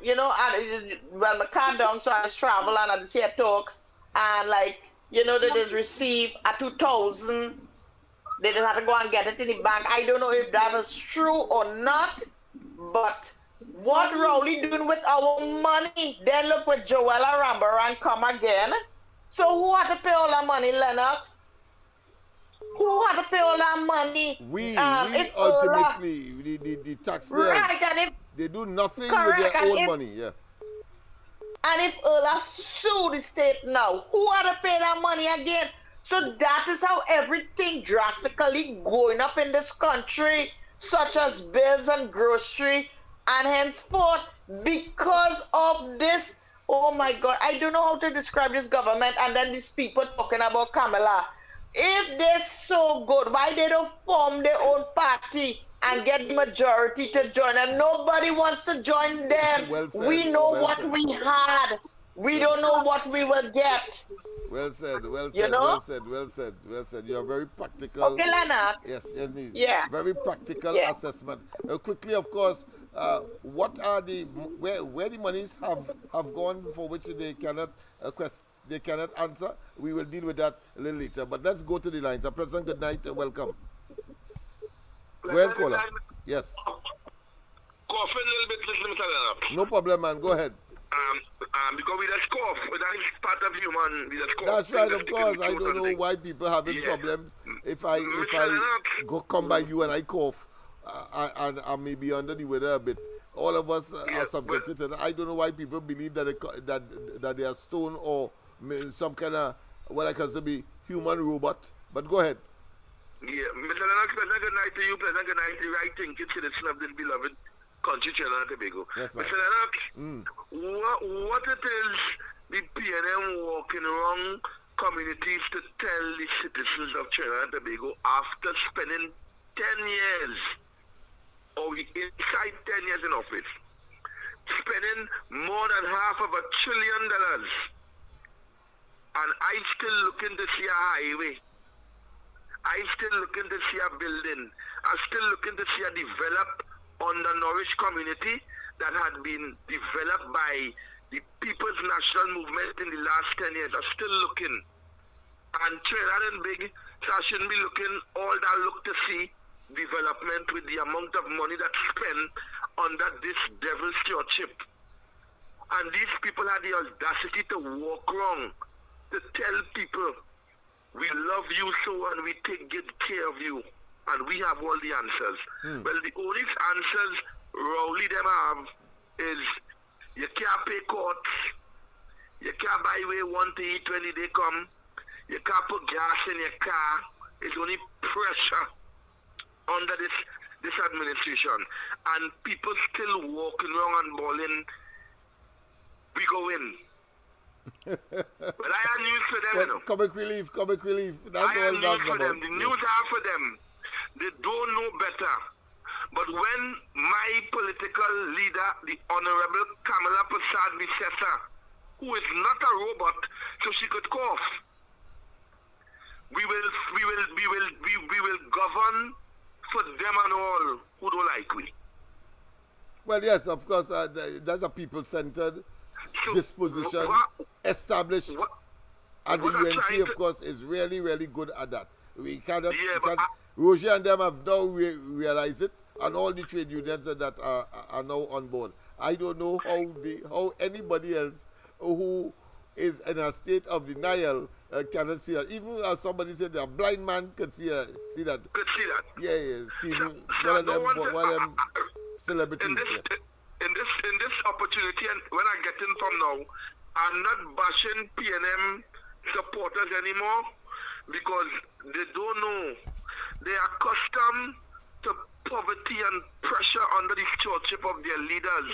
You know, well, my car down, so I just travel and I just hear talks and like, you know, they just receive a 2,000. They just have to go and get it in the bank. I don't know if that is true or not, but what Rowley doing with our money? Then look with Joella Rambaran come again. So who had to pay all that money, Lennox? Who had to pay all that money? We ultimately, the taxpayers, right, and if, they do nothing with their own money. Yeah. And if Erla sue the state now, who had to pay that money again? So that is how everything drastically going up in this country, such as bills and grocery, and henceforth, because of this, oh my God, I don't know how to describe this government, and then these people talking about Kamala. If they're so good, why they don't form their own party and get the majority to join them? Nobody wants to join them. Well said, we know what we had. We don't know what we will get. Well said, well You said, know? well said, well said, well said. You are very practical. Okay, Lennox. Yes, indeed. Yeah. Very practical Yeah. assessment. Quickly, of course, what are the where the monies have gone for which they cannot they cannot answer? We will deal with that a little later. But let's go to the lines. President, good night. Welcome. Go ahead, caller. Yes. Cough a little bit, listen, Mr. Lennox. No problem, man. Go ahead. Because we just cough. That is part of human. We just cough. That's right, of course. I don't know why people having problems. If I come by you and I cough, and I may be under the weather a bit, all of us are subjected to that. I don't know why people believe that they are stone or some kind of what I consider be human robot. But go ahead. Yeah, Mr. Lennox, pleasant good night to you. Pleasant good night to the right thinking citizen of this beloved country, Trinidad and Tobago. Yes, ma'am. Mr. Lennox, what it is the PNM walking around communities to tell the citizens of Trinidad and Tobago after spending 10 years or inside 10 years in office, spending more than $500 billion, and I'm still looking to see a highway. I'm still looking to see a building. I'm still looking to see a develop on the Norwich community that had been developed by the People's National Movement in the last 10 years. I'm still looking. And Trinidad and Big, so I shouldn't be looking all that look to see development with the amount of money that's spent under this devil's stewardship. And these people had the audacity to walk wrong, to tell people, we love you so and we take good care of you. And we have all the answers. Well, the only answers Rowley them have is you can't pay courts, you can't buy way one to eat when they come, you can't put gas in your car. It's only pressure under this administration. And people still walking around and bawling, we go in. But I have news for them, you know. Comic relief. That's I have all news that's for about. them. The news are for them. They don't know better. But when my political leader, the Honorable Kamala Prasad Visesa, who is not a robot, so she could cough, we will govern for them and all who don't like we. Well, yes, of course, that's a people-centered disposition established, and the UNC, of course, is really, really good at that. We cannot. Roger and them have now realized it, and all the trade unions that are now on board. I don't know how anybody else who is in a state of denial cannot see that. Even as somebody said, a blind man can see that. Could see that. Yeah. Stephen, one of them celebrities. In this opportunity, and when I get in from now, I'm not bashing PNM supporters anymore because they don't know. They are accustomed to poverty and pressure under the stewardship of their leaders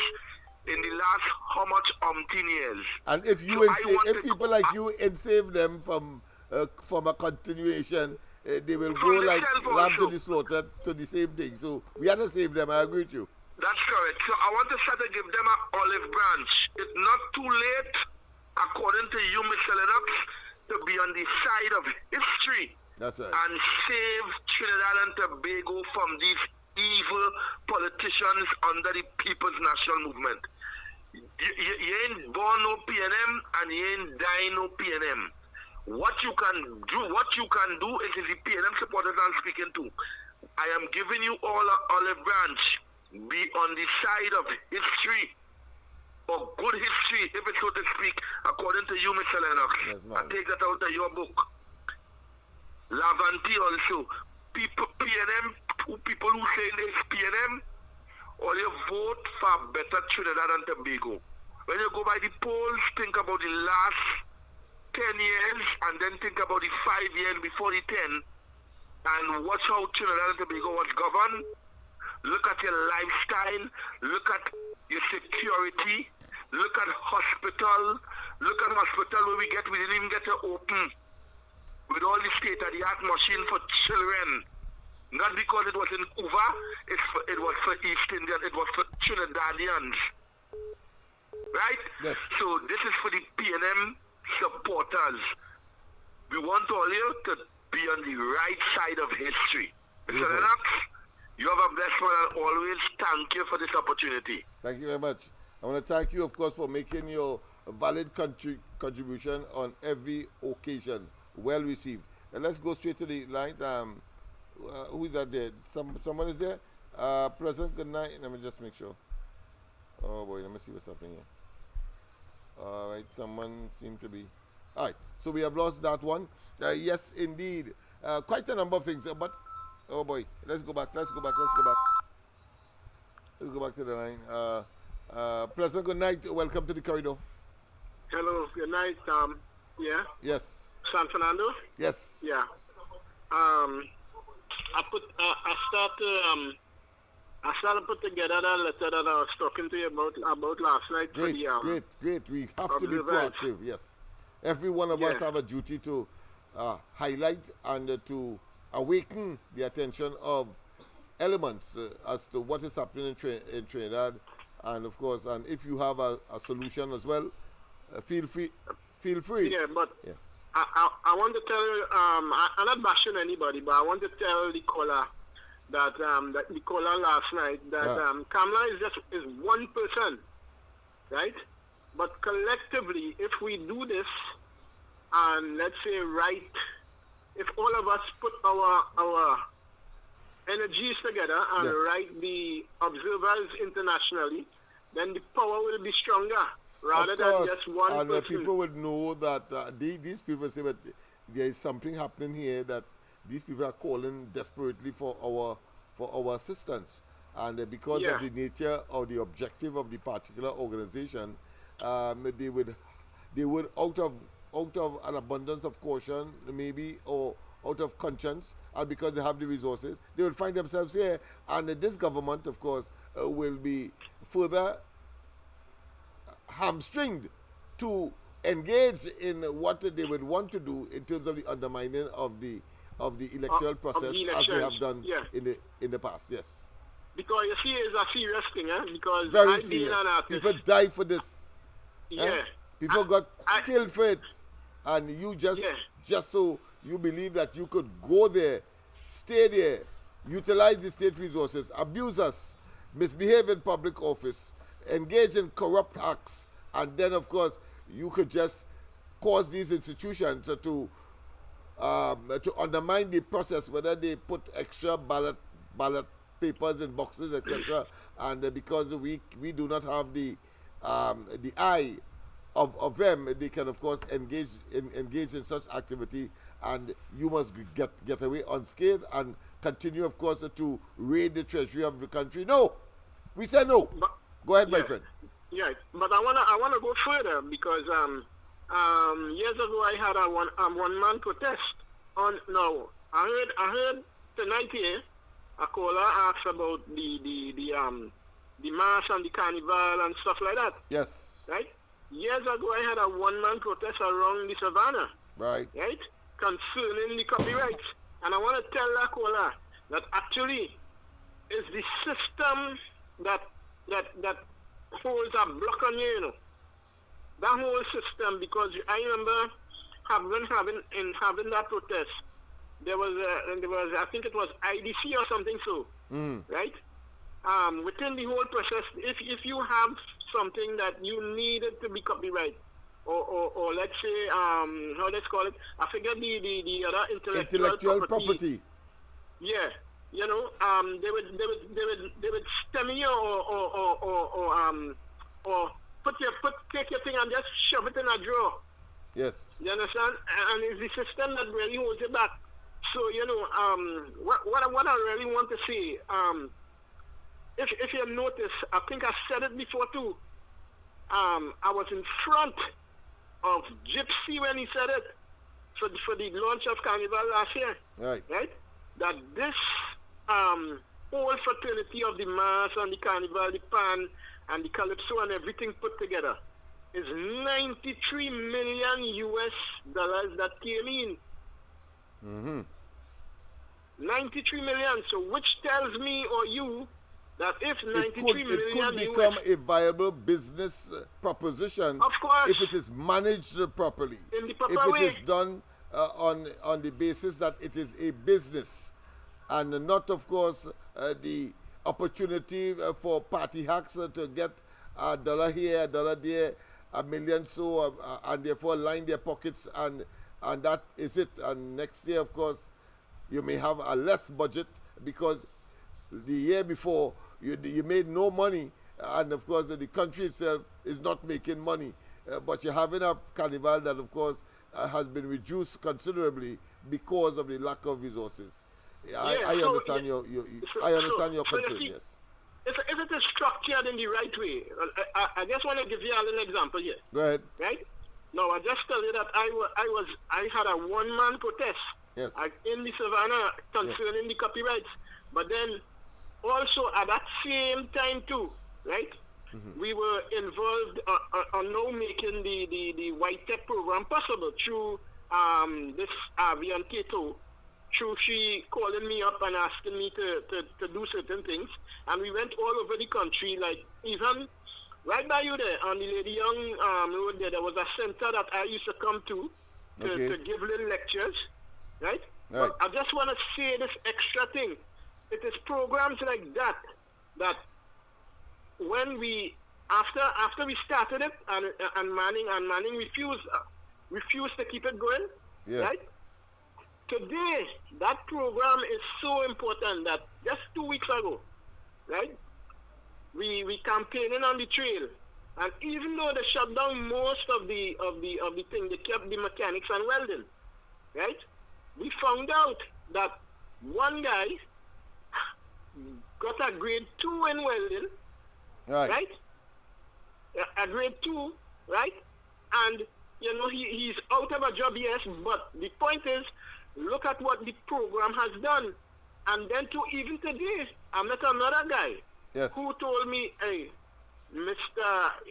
in the last how much umpteen years. And if if people like you save them from a continuation, they will go like lamb to the slaughter to the same thing. So we have to save them. I agree with you. That's correct. So I want to start to give them an olive branch. It's not too late, according to you, Mr. Lennox, to be on the side of history. That's right. And save Trinidad and Tobago from these evil politicians under the People's National Movement. You ain't born no PNM and you ain't dying no PNM. What you can do is the PNM supporters I'm speaking to. I am giving you all an olive branch. Be on the side of history, or good history, if it's so to speak, according to you, Mr. Lennox. Yes, I take that out of your book. Lavanti also. PNM, people who say this PNM, or you vote for better Trinidad and Tobago. When you go by the polls, think about the last 10 years, and then think about the 5 years before the 10, and watch how Trinidad and Tobago was governed. Look at your lifestyle, look at your security, look at hospital where we didn't even get to open with all the state-of-the-art machine for children. Not because it was in Cuba, it was for East Indian, it was for Trinidadians. right? Yes. So this is for the PNM supporters. We want all you to be on the right side of history. Mr. Lennox, you have a blessed one and always thank you for this opportunity. Thank you very much. I want to thank you, of course, for making your valid contribution on every occasion. Well received. And let's go straight to the lines. Who is that there? Someone is there? President, good night. Let me just make sure. Oh boy, let me see what's happening here. All right, someone seemed to be. All right, so we have lost that one. Yes, indeed. Quite a number of things, but oh boy, let's go back. Let's go back to the line. President, good night. Welcome to the corridor. Hello, good night. Yeah. Yes. San Fernando. Yes. Yeah. I started to put together that letter that I was talking to you about last night. Great, great. We have to be proactive. Yes. Every one of us have a duty to highlight and to awaken the attention of elements as to what is happening in Trinidad, and of course, and if you have a solution as well, feel free. Yeah, but I want to tell you, I'm not bashing anybody, but I want to tell the caller that the caller last night that Kamala is one person, right? But collectively, if we do this, and let's say if all of us put our energies together and write the observers internationally, then the power will be stronger rather than just one person. People would know that these people say that there is something happening here, that these people are calling desperately for our assistance, and because of the nature or the objective of the particular organization, they would out of an abundance of caution, maybe, or out of conscience, and because they have the resources, they will find themselves here, and this government, of course, will be further hamstringed to engage in what they would want to do in terms of the undermining of the electoral process, as they have done in the past. Yes. Because you see, it's a serious thing, because very serious. People die for this. Yeah. People got killed for it, and you just so you believe that you could go there, stay there, utilize the state resources, abuse us, misbehave in public office, engage in corrupt acts, and then of course you could just cause these institutions to undermine the process, whether they put extra ballot papers in boxes, etc. And because we do not have the eye of them, they can of course engage in such activity, and you must get away unscathed and continue, of course, to raid the treasury of the country. No, we say no. Go ahead, my friend. Yeah, but I wanna go further, because years ago I had a one-man protest. I heard tonight here a caller asked about the mass and the carnival and stuff like that. Yes. Right. Years ago I had a one-man protest around the savannah. Right. Right. Concerning the copyrights, and I want to tell that caller that actually is the system that holds a block on you, that whole system, because I remember having that protest. There was I think it was IDC or something, right? Within the whole process, if you have something that you needed to be copyright, or let's say how let's call it, I forget the other intellectual property. Yeah. They would stem you or take your thing and just shove it in a drawer. Yes. You understand? And it's the system that really holds it back. So what I really want to say, if you notice, I think I said it before too. I was in front of Gypsy when he said it for the launch of Carnival last year. Right. That this whole fraternity of the mass and the carnival, the pan and the calypso and everything put together is $93 million that came in. Mm-hmm. 93 million. So which tells me or you that if it 93 could million become US, a viable business proposition of course, if it is managed properly, in the proper if it way. is done on the basis that it is a business and not, of course, the opportunity for party hacks to get $1 here, $1 there, $1 million so, and therefore line their pockets, and that is it. And next year, of course, you may have a less budget because the year before you made no money, and of course the country itself is not making money, but you're having a carnival that, of course, has been reduced considerably because of the lack of resources. I understand your concern. Yes. If it is structured in the right way, I just want to give you a little example here. Go ahead. Right? Now, I just tell you that I had a one-man protest. Yes. In the Savannah concerning the copyrights, but then also at that same time too, right? We were involved on now making the White Tech program possible through this Avian Cato, through she calling me up and asking me to do certain things, and we went all over the country, like even right by you there on the Lady Young road there was a center that I used to come to give little lectures, right? But I just want to say this extra thing. It is programs like that when we after we started it and Manning refused to keep it going, right? Today that program is so important that just 2 weeks ago, right? We campaigning on the trail, and even though they shut down most of the thing, they kept the mechanics and welding, right? We found out that one guy got a grade 2 in welding, right? A grade 2, right? And you know he's out of a job, yes, but the point is, look at what the program has done. And then even today, I met another guy who told me, hey, Mr.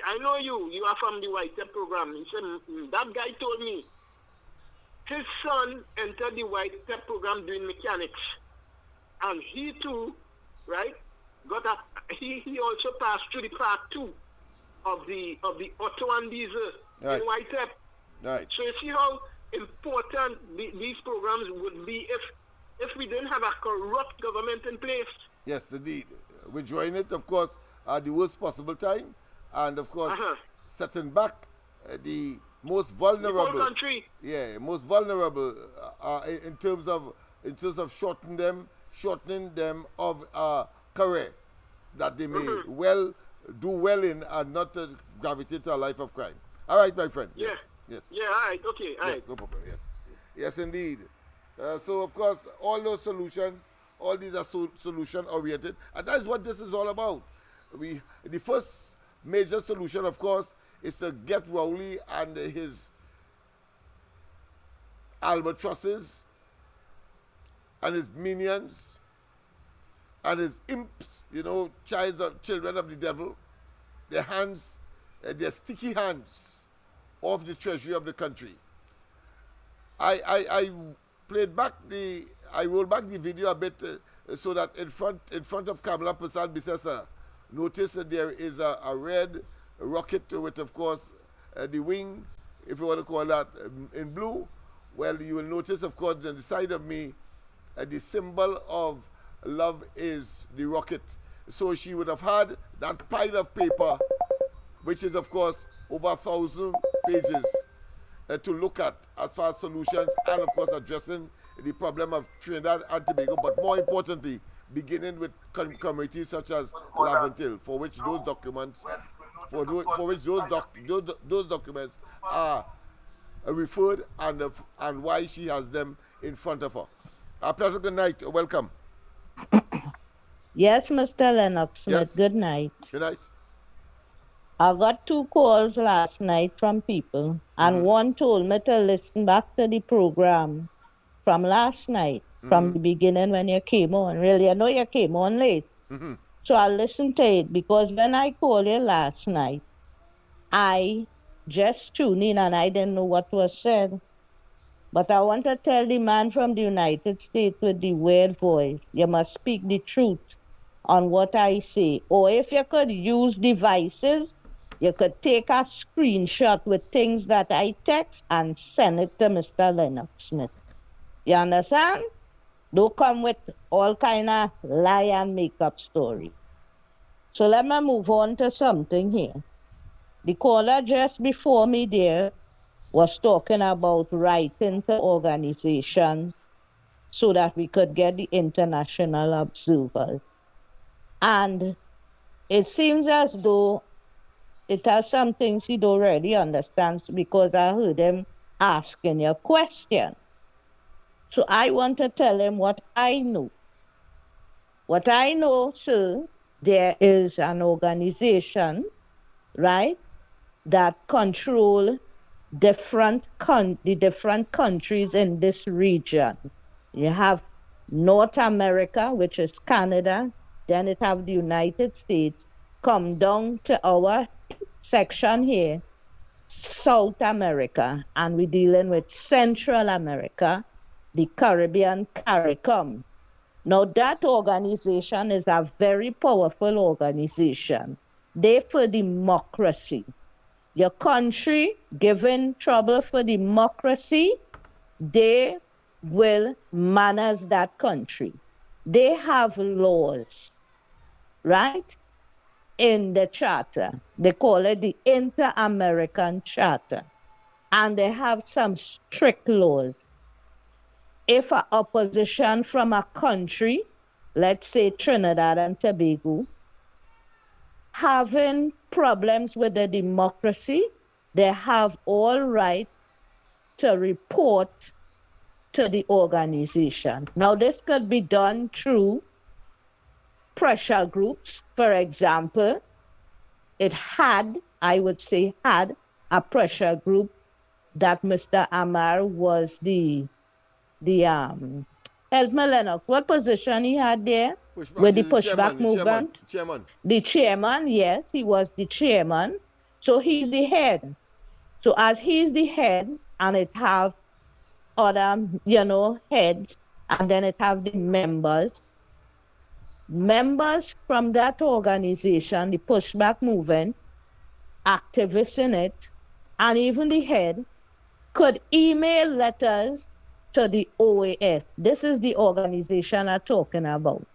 I know you are from the White Tech program. He said, that guy told me his son entered the White Tech program doing mechanics. And he too, right, he also passed through the part 2 of the auto and diesel in White Tech. Right. So you see how important these programs would be if we didn't have a corrupt government in place. Yes, indeed. We're joining it, of course, at the worst possible time, and of course, setting back the most vulnerable. The whole country. Yeah, most vulnerable in terms of shortening them of a career that they may do well in, and not gravitate to a life of crime. All right, my friend. Yeah. Yes. Yeah, all right, okay, all right. Yes, no problem, yes. Yes, indeed. So, of course, all those solutions, all these are solution-oriented, and that is what this is all about. The first major solution, of course, is to get Rowley and his albatrosses and his minions and his imps, children of the devil, their hands, their sticky hands, of the treasury of the country. I rolled back the video a bit so that in front of Kamala Prasad Bisesa, notice that there is a red rocket with, of course, the wing, if you want to call that, in blue. Well, you will notice, of course, on the side of me, the symbol of love is the rocket. So she would have had that pile of paper, which is, of course, over 1,000 pages to look at as far as solutions and, of course, addressing the problem of Trinidad and Tobago, but more importantly, beginning with communities such as Laventille, for which those documents are referred, and why she has them in front of her. A pleasant good night. Welcome. Yes, Mr. Lennox. Yes. Good night. Good night. I got 2 calls last night from people, and one told me to listen back to the program from last night, from the beginning when you came on. Really, I know you came on late. So I listened to it, because when I called you last night, I just tuned in and I didn't know what was said. But I want to tell the man from the United States with the weird voice, you must speak the truth. on what I say. Or if you could use devices, you could take a screenshot with things that I text and send it to Mr. Lennox Smith. You understand? Don't come with all kind of lie and make up story. So let me move on to something here. The caller just before me there was talking about writing to organizations so that we could get the international observers. And it seems as though it has some things he don't really understand because I heard him asking you a question. So I want to tell him what I know. What I know, sir, there is an organization, right, that control the different countries in this region. You have North America, which is Canada, then it have the United States, come down to our section here, South America, and we're dealing with Central America, the Caribbean, CARICOM. Now that organization is a very powerful organization. They for democracy. Your country giving trouble for democracy, they will manage that country. They have laws, right? In the charter. They call it the Inter-American Charter. And they have some strict laws. If an opposition from a country, let's say Trinidad and Tobago, having problems with the democracy, they have all right to report to the organization. Now, this could be done through pressure groups. For example, I would say, had a pressure group that Mr. Amar was help me, Lennox, what position he had there? With the pushback movement? Chairman. The chairman, yes, he was the chairman. So he's the head. So as he's the head, and it have other, heads, and then it have the members. Members from that organization, the pushback movement, activists in it, and even the head, could email letters to the OAS. This is the organization I'm talking about.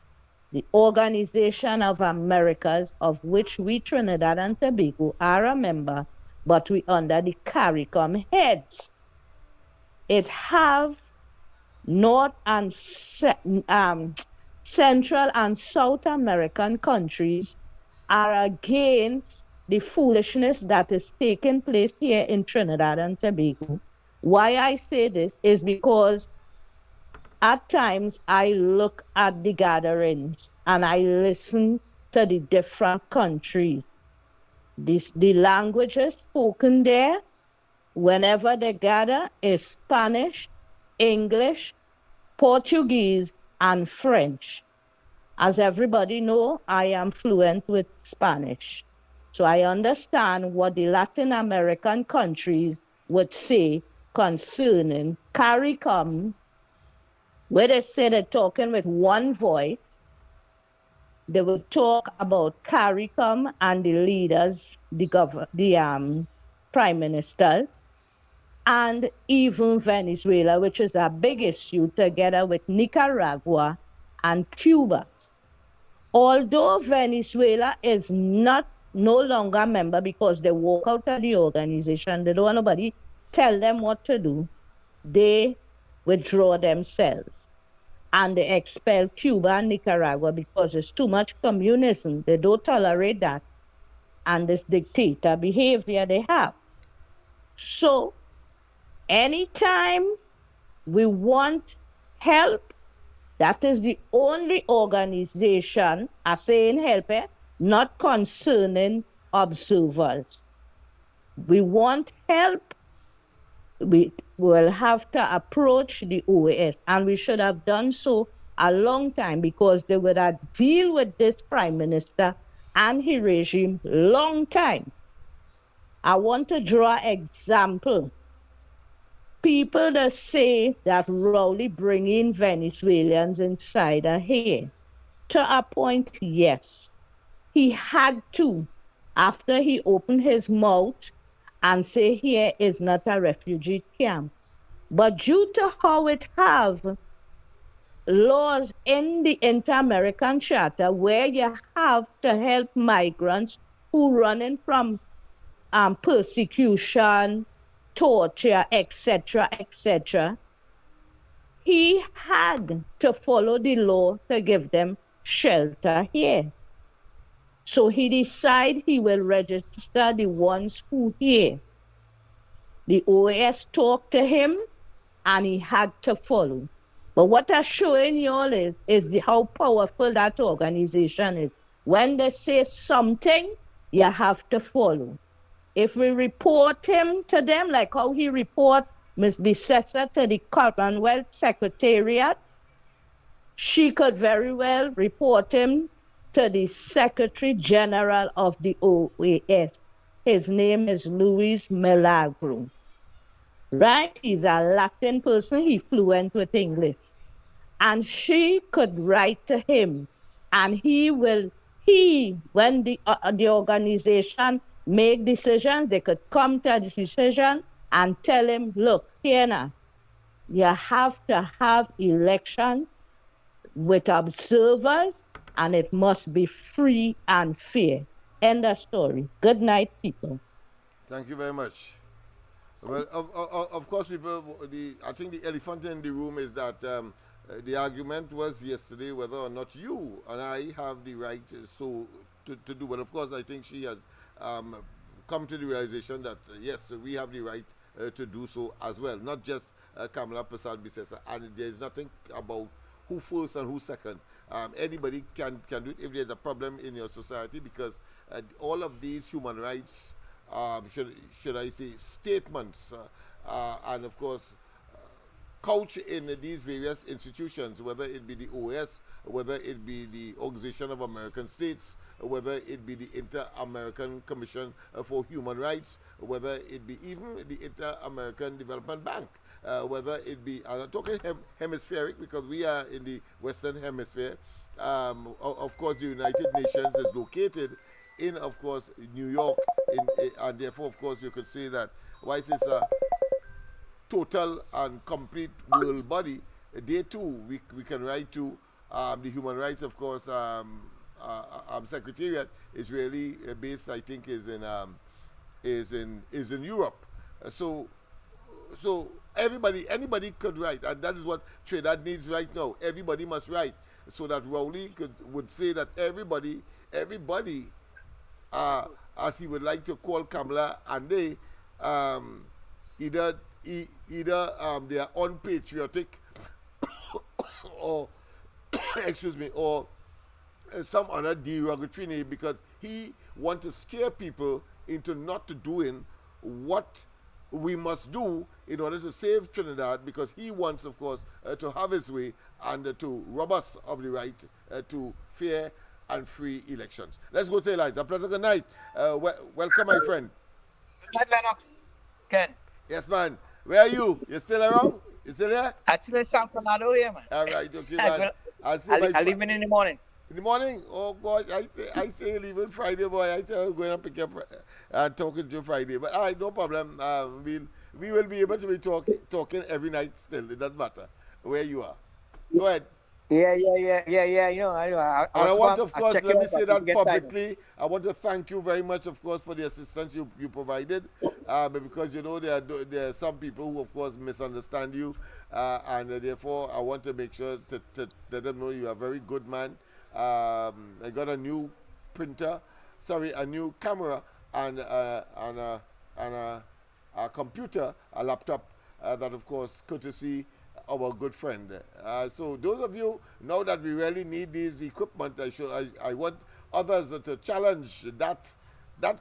The Organization of Americas, of which we, Trinidad and Tobago, are a member, but we under the CARICOM heads. It have North and Central and South American countries are against the foolishness that is taking place here in Trinidad and Tobago. Why I say this is because at times I look at the gatherings and I listen to the different countries. The languages spoken there, whenever they gather, is Spanish, English, Portuguese, and French. As everybody know, I am fluent with Spanish. So I understand what the Latin American countries would say concerning CARICOM, where they say they're talking with one voice. They would talk about CARICOM and the leaders, the prime ministers, and even Venezuela, which is a big issue, together with Nicaragua and Cuba. Although Venezuela is no longer a member because they walk out of the organization, they don't want nobody tell them what to do, they withdraw themselves. And they expel Cuba and Nicaragua because there's too much communism. They don't tolerate that. And this dictator behavior they have. So, anytime we want help, that is the only organization, I say in help, not concerning observers. We want help, we will have to approach the OAS, and we should have done so a long time because they would have deal with this prime minister and his regime long time. I want to draw example. People that say that Rowley bring in Venezuelans inside are here. to appoint, yes. He had to, after he opened his mouth and say here is not a refugee camp. But due to how it have laws in the Inter-American Charter where you have to help migrants who running from persecution, torture, etc., etc., he had to follow the law to give them shelter here. So he decided he will register the ones who here. The OAS talked to him and he had to follow. But what I'm showing you all is how powerful that organization is. When they say something, you have to follow. If we report him to them, like how he report Ms. Bissessa to the Commonwealth Secretariat, she could very well report him to the Secretary General of the OAS. His name is Luis Milagro. Right? He's a Latin person. He's fluent with English. And she could write to him. And when the organization make decisions, they could come to a decision and tell him, look, here now, you have to have elections with observers, and it must be free and fair. End of story. Good night, people. Thank you very much. Well, of course, people. I think the elephant in the room is that the argument was yesterday whether or not you and I have the right to do. But of course, I think she has come to the realization that yes, we have the right to do so as well. Not just Kamala Persad-Bissessa, and there is nothing about who first and who second. Anybody can do it if there's a problem in your society, because all of these human rights, should I say, statements, and of course, couch in these various institutions, whether it be the OAS, whether it be the Organization of American States, whether it be the Inter-American Commission for Human Rights, whether it be even the Inter-American Development Bank, whether it be, I'm talking hemispheric because we are in the Western Hemisphere. Of course, the United Nations is located in, of course, New York, and therefore, of course, you could say that whilst it's a total and complete world body, they too, we can write to the human rights, of course, Secretariat is really based, I think, is in Europe. So anybody could write, and that is what Trinidad needs right now. Everybody must write, so that Rowley would say that everybody, as he would like to call Kamala, and they either they are unpatriotic or excuse me, or some other derogatory name, because he wants to scare people into not doing what we must do in order to save Trinidad, because he wants, of course, to have his way and to rob us of the right to fair and free elections. Let's go to the lines. A pleasant good night. Welcome, my friend. Good night, Lennox. Ken. Yes, man. Where are you? You still around? You still there? Actually, San Fernando here, man. All right, okay, man. I'll leave in the morning. In the morning? Oh, gosh, I say leaving Friday, boy. I say I was going to pick up and talking to you Friday. But all right, no problem. We will be able to be talking every night still. It doesn't matter where you are. Go ahead. Yeah. You know, I want, of course, let me say that publicly. I want to thank you very much, of course, for the assistance you provided. Because, you know, there are some people who, of course, misunderstand you. And therefore, I want to make sure to let them know you are a very good man. I got a new a new camera, and a computer, a laptop, that, of course, courtesy our good friend. So those of you, now that we really need these equipment, I want others to challenge that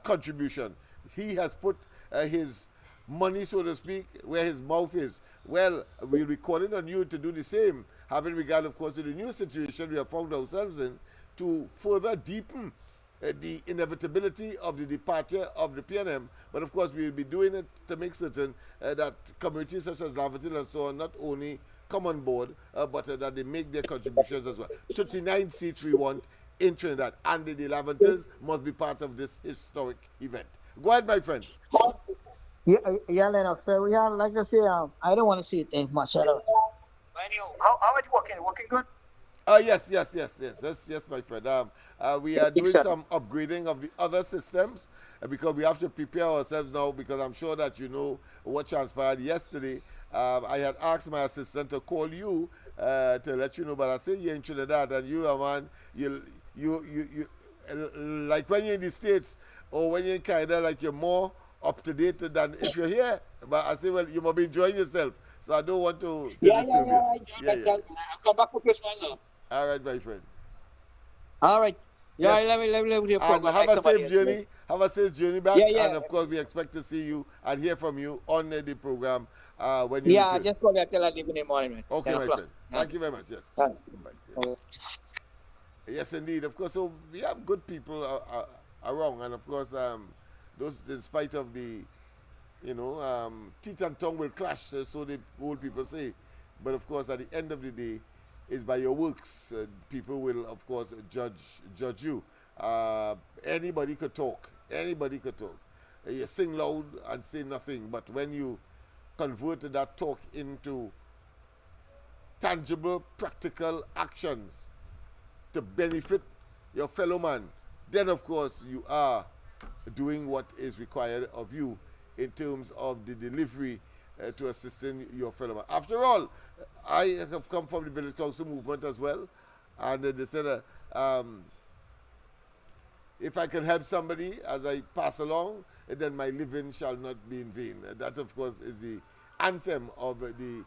contribution. He has put his money, so to speak, where his mouth is. Well, we're recording on you to do the same, having regard, of course, to the new situation we have found ourselves in, to further deepen the inevitability of the departure of the PNM. But of course, we will be doing it to make certain that communities such as Lavatil and so on not only come on board, but that they make their contributions as well. 39 seats we want in Trinidad, and the Laventils must be part of this historic event. Go ahead, my friend. Yeah, Lennox. So we have, like I say, I don't want to see things much. How much working? Working good? Yes, my friend. We are doing some upgrading of the other systems because we have to prepare ourselves now, because I'm sure that you know what transpired yesterday. I had asked my assistant to call you to let you know, but I say you're in Trinidad and you are, man, you like when you're in the States or when you're in Canada, like you're more up to date than if you're here. But I say, well, you must be enjoying yourself, so I don't want to disturb you. I'll come back for Christmas now. All right, my friend. All right. Yeah, Yes. let me with your And program. have a safe journey. Have a safe journey back. Yeah. And of course, we expect to see you and hear from you on the program when you Yeah, return. just call me until I leave in the morning, man. Okay, 10 my o'clock. friend. Thank you very much. Yes. Right. Bye. Yes, indeed. Of course, so we have good people around, and of course, those, in spite of the, teeth and tongue will clash, so the old people say. But of course, at the end of the day, it's by your works. People will, of course, judge you. Anybody could talk. Anybody could talk. You sing loud and say nothing, but when you convert that talk into tangible, practical actions to benefit your fellow man, then of course you are doing what is required of you in terms of the delivery to assisting your fellow man. After all, I have come from the Village Council movement as well, and they said if I can help somebody as I pass along, then my living shall not be in vain. That, of course, is the anthem of the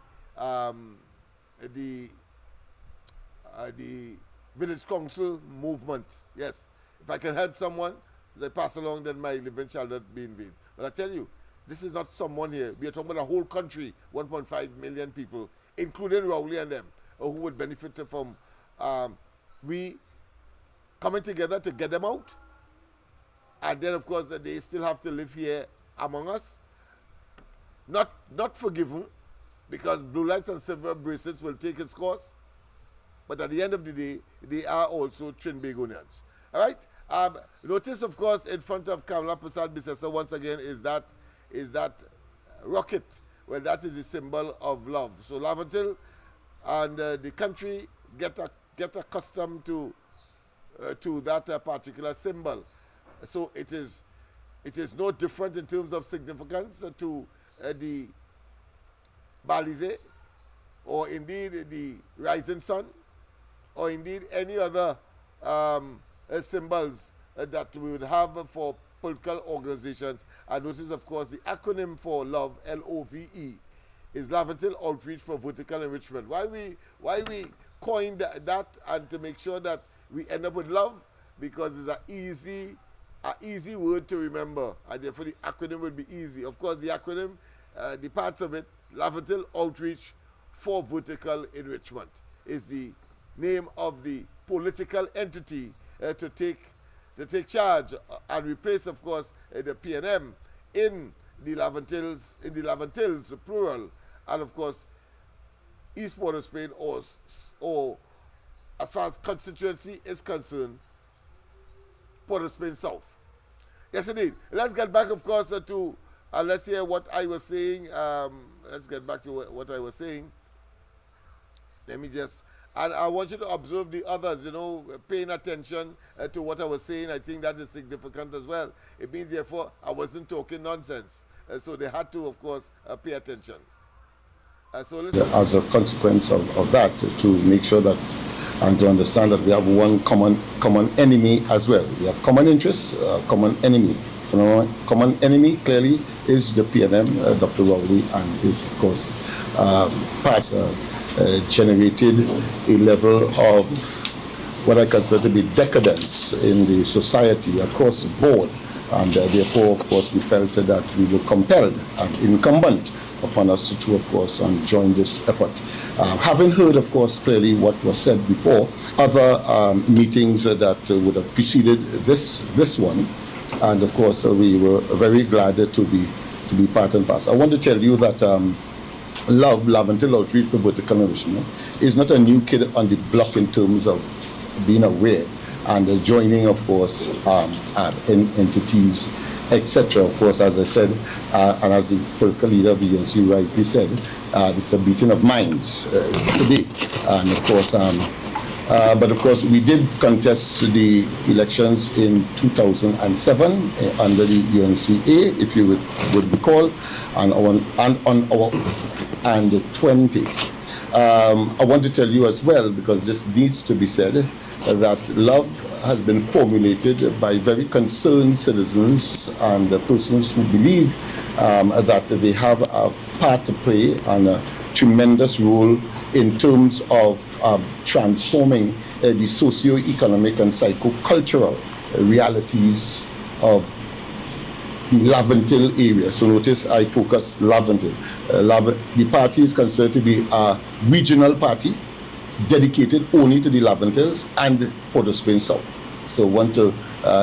Village Council movement. Yes, if I can help someone as I pass along, then my living shall not be in vain. But I tell you, this is not someone here. We are talking about a whole country, 1.5 million people, including Rowley and them, who would benefit from we coming together to get them out. And then, of course, they still have to live here among us. Not forgiven, because blue lights and silver bracelets will take its course. But at the end of the day, they are also Trinbagonians. All right? Notice, of course, in front of Kamala Prasad Bisesa, once again, is that rocket. Well, that is the symbol of love. So Laventil and the country get accustomed to that particular symbol. So it is no different in terms of significance to the Balize, or indeed the rising sun, or indeed any other symbols that we would have for political organizations. And notice, of course, the acronym for LOVE, L-O-V-E, is Laventil Outreach for Vertical Enrichment. Why we coined that, and to make sure that we end up with love, because it's an easy word to remember, and therefore the acronym will be easy. Of course, the acronym, the parts of it, Laventil Outreach for Vertical Enrichment, is the name of the political entity to take charge and replace, of course, the PNM in the Laventils, plural, and of course, East Port of Spain, or as far as constituency is concerned, Port of Spain South. Yes, indeed. Let's get back, of course, to let's hear what I was saying. Let's get back to what I was saying. And I want you to observe the others, paying attention to what I was saying. I think that is significant as well. It means, therefore, I wasn't talking nonsense. So they had to, of course, pay attention. So listen. As a consequence of that, to make sure that, and to understand that we have one common enemy as well. We have common interests, common enemy. Common enemy clearly is the PNM, Dr. Rowley, and his, of course, parts generated a level of what I consider to be decadence in the society across the board. And therefore, of course, we felt that we were compelled and incumbent upon us to, of course, join this effort. Having heard, of course, clearly what was said before, other meetings that would have preceded this one, and of course, we were very glad to be part and parcel. I want to tell you that Love until outreach for vertical enrichment is not a new kid on the block in terms of being aware and joining, of course, entities, etc. Of course, as I said, and as the political leader of the UNC rightly said, it's a beating of minds today. And of course, but of course, we did contest the elections in 2007 under the UNCA, if you would recall, and on our and 20. I want to tell you as well, because this needs to be said, that love has been formulated by very concerned citizens and persons who believe that they have a part to play and a tremendous role in terms of transforming the socio-economic and psycho-cultural realities of the Laventille area. So notice I focus Laventille. The party is considered to be a regional party dedicated only to the Laventilles and Port of Spain South. So want to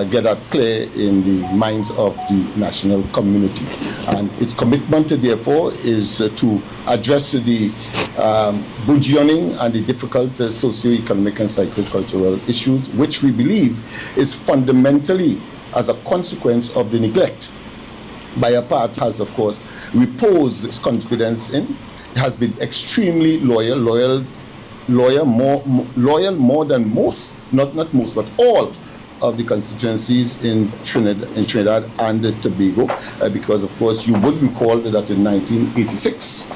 get that clear in the minds of the national community. And its commitment, therefore, is to address the burgeoning and the difficult socio-economic and psycho-cultural issues, which we believe is fundamentally as a consequence of the neglect by a part has, of course, reposed its confidence in, has been extremely loyal more than most, not most, but all of the constituencies in Trinidad and Tobago, because of course you would recall that in 1986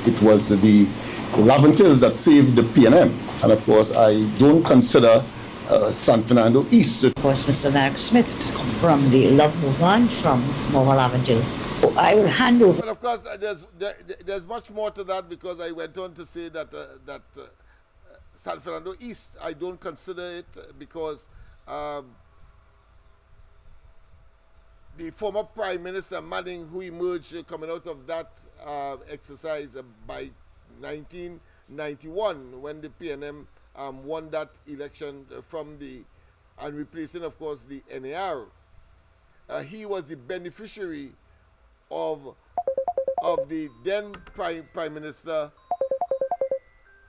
it was the Laventilles that saved the PNM, and of course I don't consider San Fernando East. Of course, Mr. Lennox Smith from the Love Movement from Mobile Laventille. I will hand over. But of course, there's much more to that, because I went on to say that San Fernando East, I don't consider it, because the former Prime Minister Manning, who emerged coming out of that exercise by 1991, when the PNM won that election and replacing, of course, the NAR. He was the beneficiary of the then Prime Minister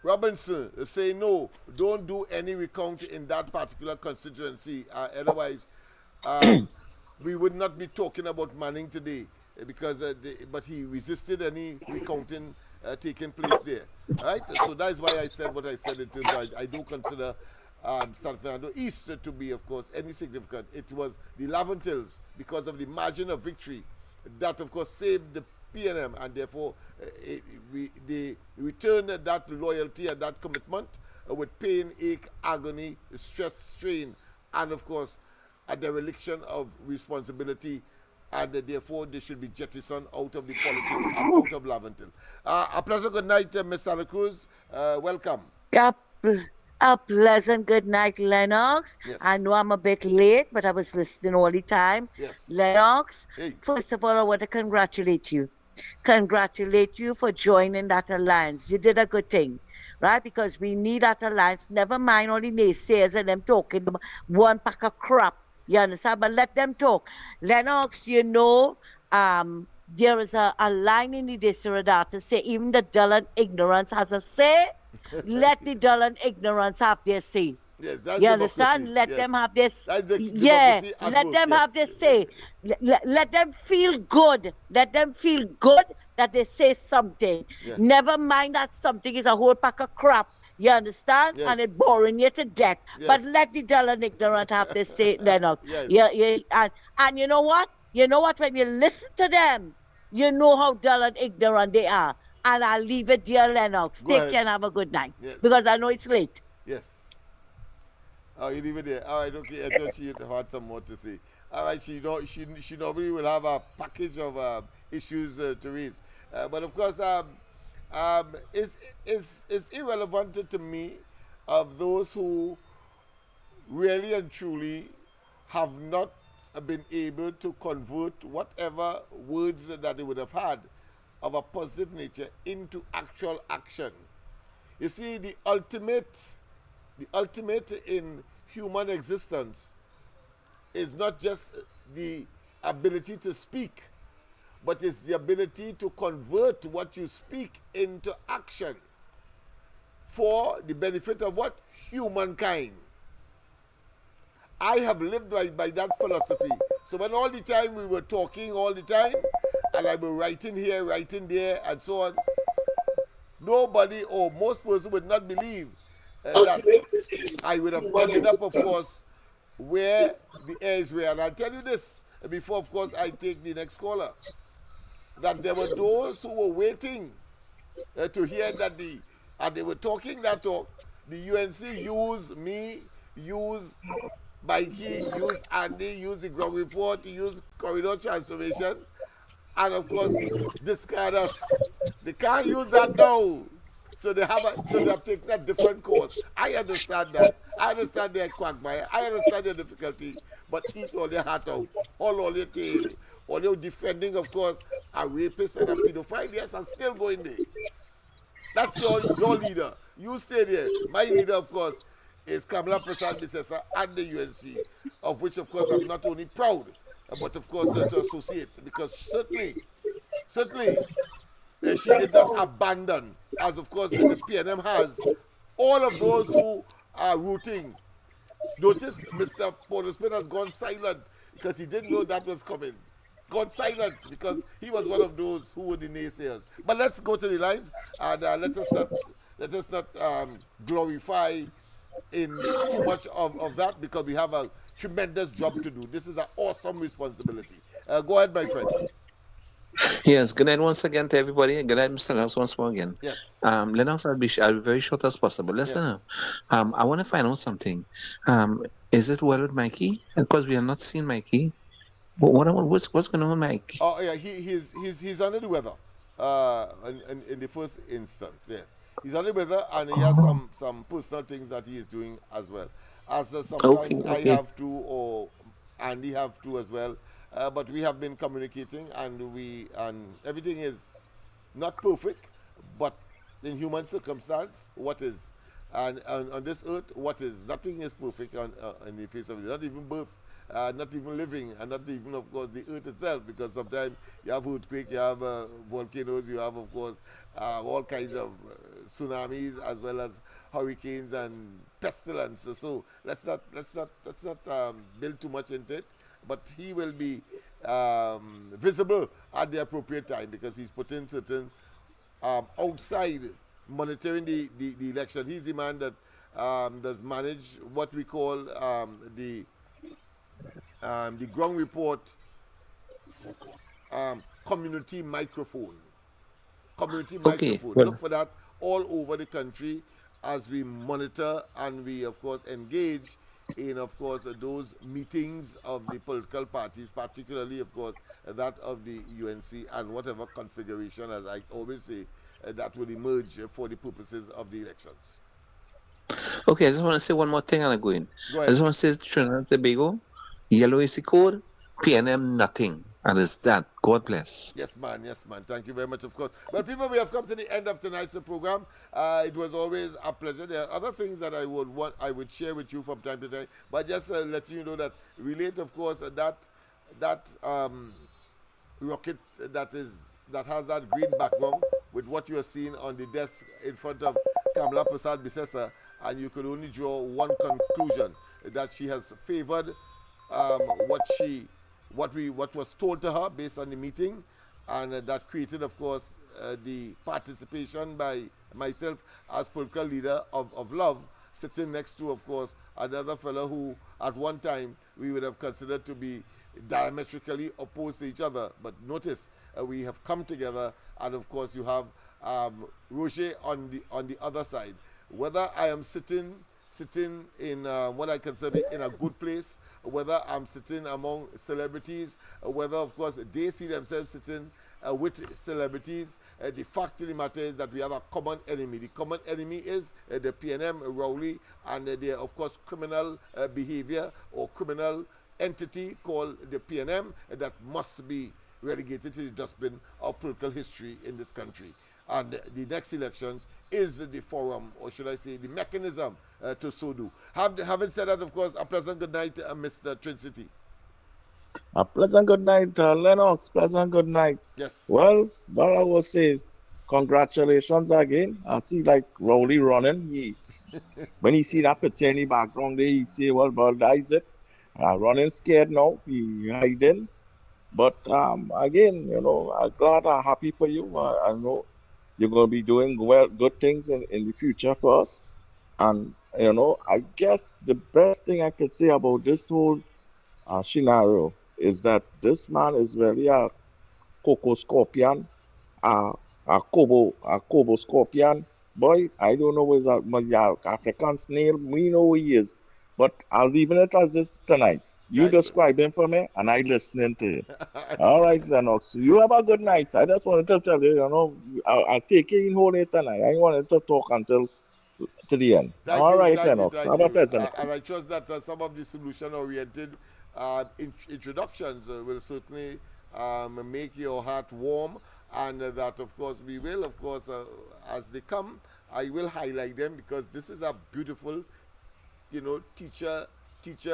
Robinson saying, no, don't do any recount in that particular constituency, otherwise we would not be talking about Manning today, because but he resisted any recounting taking place there. Right? So that's why I said what I said in terms of I do consider San Fernando East to be, of course, any significant. It was the Laventilles, because of the margin of victory, that, of course, saved the PNM, and therefore they returned that loyalty and that commitment with pain, ache, agony, stress, strain, and, of course, a dereliction of responsibility, and therefore they should be jettisoned out of the politics and out of Laventille. A pleasant good night, Ms. Santa Cruz. Welcome. A pleasant good night, Lennox. Yes. I know I'm a bit late, but I was listening all the time. Yes. Lennox, Hey. first of all, I want to congratulate you. Congratulate you for joining that alliance. You did a good thing, right? Because we need that alliance. Never mind all the naysayers and them talking one pack of crap. You understand? But let them talk. Lennox, you know, there is a line in the Desiderata to say even the dull and ignorance has a say. Let the dull and ignorance have their say. Yes, that's you understand? democracy. Let Yes. them have this. Yeah, let them have their say. Let them feel good. Let them feel good that they say something. Yeah. Never mind that something is a whole pack of crap. You understand? Yes. And it's boring you to death. Yes. But let the dull and ignorant have their say, Lennox. Yes. And you know what? You know what? When you listen to them, you know how dull and ignorant they are. And I'll leave it there, Lennox. Go Take ahead. care and have a good night. Yes. Because I know it's late. Yes. Oh, you leave it there. All right, okay. I thought she had some more to say. All right, she normally will have a package of issues to raise. But of course, it's irrelevant to me of those who really and truly have not been able to convert whatever words that they would have had of a positive nature into actual action. You see, the ultimate in human existence is not just the ability to speak, but it's the ability to convert what you speak into action for the benefit of what? Humankind. I have lived by that philosophy. So when all the time we were talking all the time, and I were writing here, writing there, and so on, nobody or most persons would not believe that I would have ended up, of course, where the airs were. And I'll tell you this before, of course, I take the next caller, that there were those who were waiting to hear that and they were talking that talk. The UNC used me, used Mikey, used Andy, used the ground report, used corridor transformation, and of course discard us. They can't use that now. So they have taken a different course. I understand that. I understand their quagmire. I understand their difficulty. But eat all their heart out, all your tail, all your defending, of course, a rapist and a pedophile. Yes, I'm still going there. That's your leader. You stay there. My leader, of course, is Kamala Prasad Bisesa and the UNC, of which, of course, I'm not only proud, but, of course, to associate. Because certainly, she did not abandon, as, of course, the PNM has, all of those who are rooting. Notice Mr. Portersman has gone silent because he didn't know that was coming. Gone silent because he was one of those who were the naysayers. But let's go to the lines and let us not glorify in too much of that, because we have a tremendous job to do. This is an awesome responsibility. Go ahead, my friend. Yes, good night once again to everybody. Good night, Mr. Lennox, once more again. Yes. Lennox, I'll be very short as possible. Listen, I want to find out something. Is it well with Mikey? Because we have not seen Mikey. What's going on, Mike? Oh yeah, he's under the weather. In the first instance, yeah, he's under the weather, and he has some personal things that he is doing as well. As sometimes I have to, or Andy have to as well. But we have been communicating, and everything is not perfect, but in human circumstance, what is, and on this earth, what is? Nothing is perfect on the face of it. Not even birth. Not even living, and not even, of course, the earth itself, because sometimes you have earthquake, you have volcanoes, you have, of course, all kinds of tsunamis, as well as hurricanes and pestilence. So let's not build too much into it. But he will be visible at the appropriate time, because he's putting certain outside monitoring the election. He's the man that does manage what we call the ground report community microphone. Look for that all over the country as we monitor and we, of course, engage in, of course, those meetings of the political parties, particularly, of course, that of the UNC, and whatever configuration, as I always say, that will emerge for the purposes of the elections. Okay, I just want to say one more thing and I'm going. Go I ahead. just want to say Trinidad and Tobago, yellow is the code, PNM nothing. And it's that. God bless. Yes, man. Thank you very much, of course. Well, people, we have come to the end of tonight's program. It was always a pleasure. There are other things that I would share with you from time to time, but just let you know that relate, of course, that rocket that has that green background with what you are seeing on the desk in front of Kamala Prasad Bisesa, and you could only draw one conclusion, that she has favored what was told to her based on the meeting, and that created, of course, the participation by myself as political leader of Love, sitting next to, of course, another fellow who at one time we would have considered to be diametrically opposed to each other. But notice we have come together, and of course you have Roger on the other side. Whether I am sitting in what I consider in a good place, whether I'm sitting among celebrities, whether, of course, they see themselves sitting with celebrities, the fact of the matter is that we have a common enemy. The common enemy is the PNM, Rowley, and their, of course, criminal behavior or criminal entity called the PNM that must be relegated to the dustbin of political history in this country. And the next elections is the forum, or should I say the mechanism to so do. Having said that, of course, a pleasant good night, Mr. Trin City. A pleasant good night, Lennox. Pleasant good night. Yes. Well, I will say, congratulations again. I see like Rowley running. When he see that picture in the background there, he say, well, that is it. Running scared now. He hiding. But again, I'm glad, I'm happy for you. I know you're going to be doing good things in the future for us. And, I guess the best thing I could say about this whole scenario is that this man is really a Coco Scorpion, a Kobo Scorpion. Boy, I don't know whether was a African snail. We know who he is. But I'll leave it as this tonight. You describe him for me, and I listening to it. All right, Lennox. You have a good night. I just wanted to tell you, I'll take you in whole day tonight. I wanted to talk until to the end. All right, Lennox. Have a pleasant night. And I trust that some of the solution-oriented introductions will certainly make your heart warm, and that, of course, we will, of course, as they come, I will highlight them, because this is a beautiful, teacher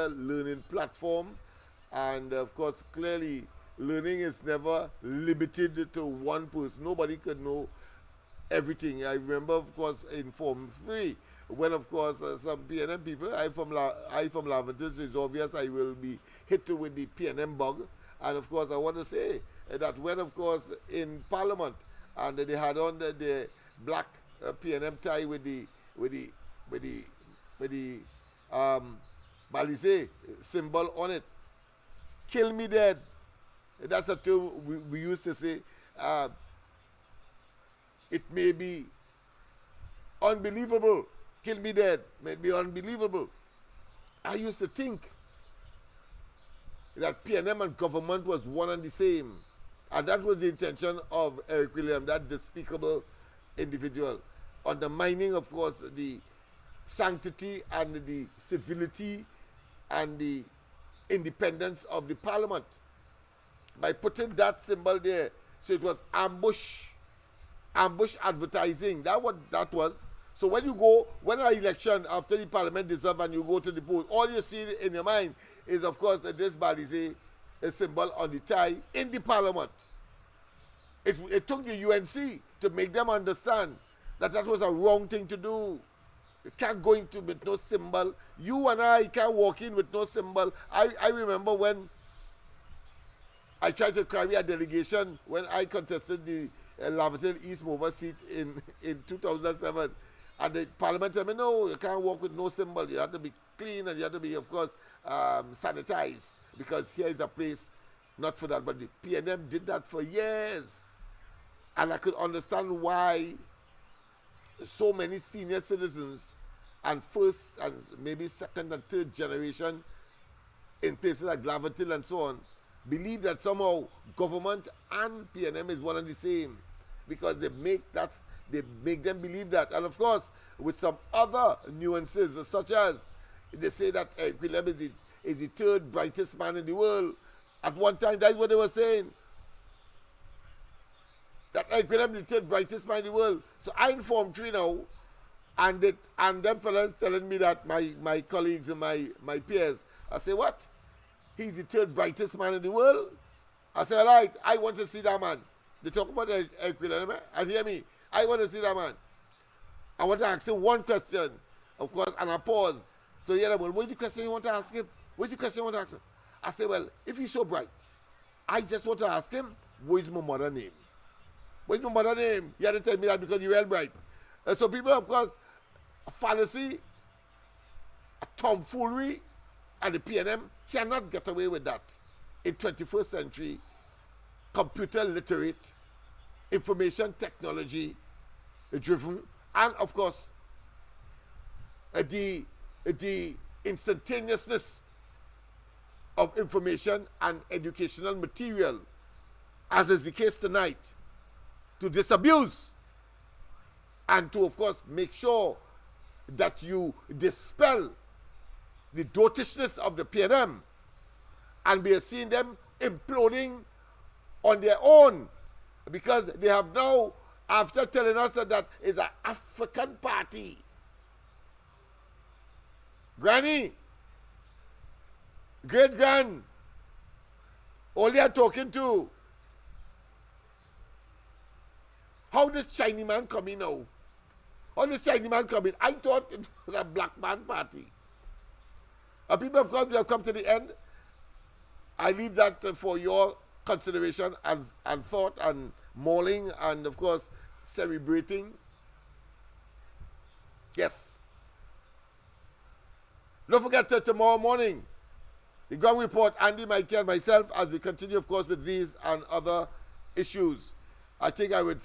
learning platform. And, of course, clearly, learning is never limited to one person. Nobody could know everything. I remember, of course, in Form 3, when, of course, some PNM people, I from Lavender, so it's obvious I will be hit with the PNM bug. And, of course, I want to say that when, of course, in Parliament, and they had on the black PNM tie with the Balize symbol on it, kill me dead. That's a term we used to say. It may be unbelievable. Kill me dead. May be unbelievable. I used to think that PNM and government was one and the same. And that was the intention of Eric William, that despicable individual, undermining, of course, the sanctity and the civility and the independence of the parliament by putting that symbol there. So it was ambush advertising. That what that was. So when an election after the parliament dissolved and you go to the polls, all you see in your mind is, of course, this Balize a symbol on the tie in the parliament. It took the UNC to make them understand that was a wrong thing to do. You can't go into with no symbol. You and I can't walk in with no symbol. I remember when I tried to carry a delegation when I contested the Lavatel East Mover seat in 2007. And the parliament told me, no, you can't walk with no symbol. You have to be clean and you have to be, of course, sanitized, because here is a place not for that. But the PNM did that for years. And I could understand why so many senior citizens and first and maybe second and third generation in places like Lavatel and so on believe that somehow government and PNM is one and the same, because they make them believe that. And of course, with some other nuances, such as they say that Eric William is the third brightest man in the world. At one time, that's what they were saying. That Eric William is the third brightest man in the world. So I informed 3 now, and them fellas telling me that my colleagues and my peers, I say, what? He's the third brightest man in the world? I say, all right, I want to see that man. They talk about Eric William, and hear me. I want to see that man. I want to ask him one question, of course, and I pause. So yeah, well, what's the question you want to ask him? What's the question you want to ask him? I say, well, if he's so bright, I just want to ask him, what is my mother's name? What's my mother's name? You had to tell me that because you're well bright. So people, of course, a fallacy, a tomfoolery, and the PNM cannot get away with that in 21st century, computer literate, information technology driven, and of course, the instantaneousness of information and educational material, as is the case tonight, to disabuse and to, of course, make sure that you dispel the dotishness of the PNM, and we are seeing them imploding on their own, because they have now, after telling us that is an African party. Granny, great grand, All they are talking to. How this Chinese man come in now? How this Chinese man come in? I thought it was a black man party. People, of course, we have come to the end. I leave that for your consideration and thought and mulling and, of course, celebrating. Yes. Don't forget tomorrow morning, the ground report, Andy, Mikey, and myself, as we continue, of course, with these and other issues. I think I would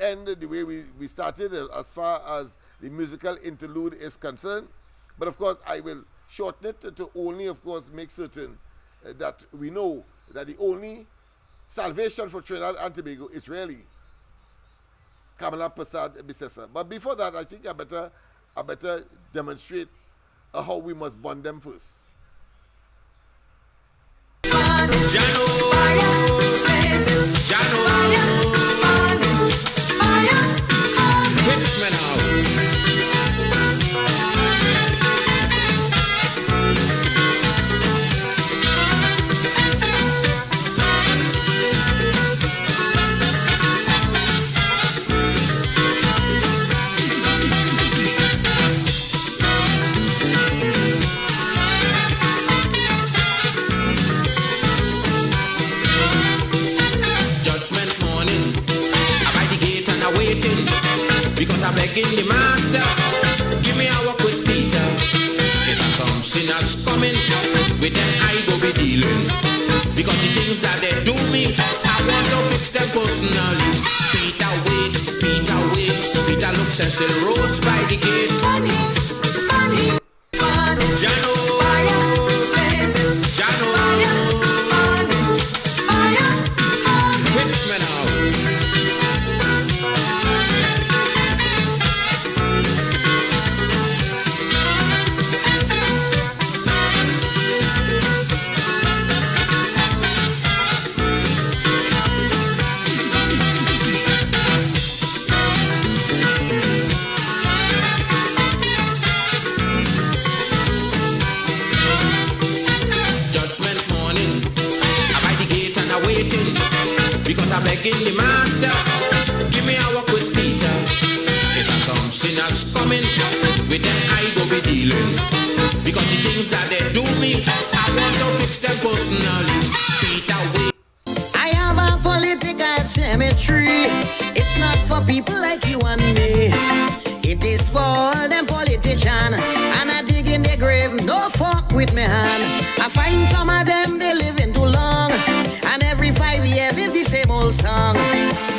end the way we started as far as the musical interlude is concerned. But, of course, I will shorten it to only, of course, make certain that we know that the only salvation for Trinidad and Tobago is really Kamala Prasad Bisesa. But before that, I think I better demonstrate how we must bond them first. Because I'm begging the master, give me a walk with Peter. If some sinners coming, with them I go be dealing. Because the things that they do me, I want to fix them personally. Peter wait, Peter looks and still roads by the gate. Money, Jano, Jano, whip me now. Because I'm begging the master, give me a walk with Peter. If some sinners coming, with them I go be dealing. Because the things that they do me, I want to fix them personally. Peter, wait. I have a political cemetery. It's not for people like you and me. It is for all them politicians. And I dig in their grave, no fuck with me hand. I find some of them, they living too long. And every 5 years is the same old song.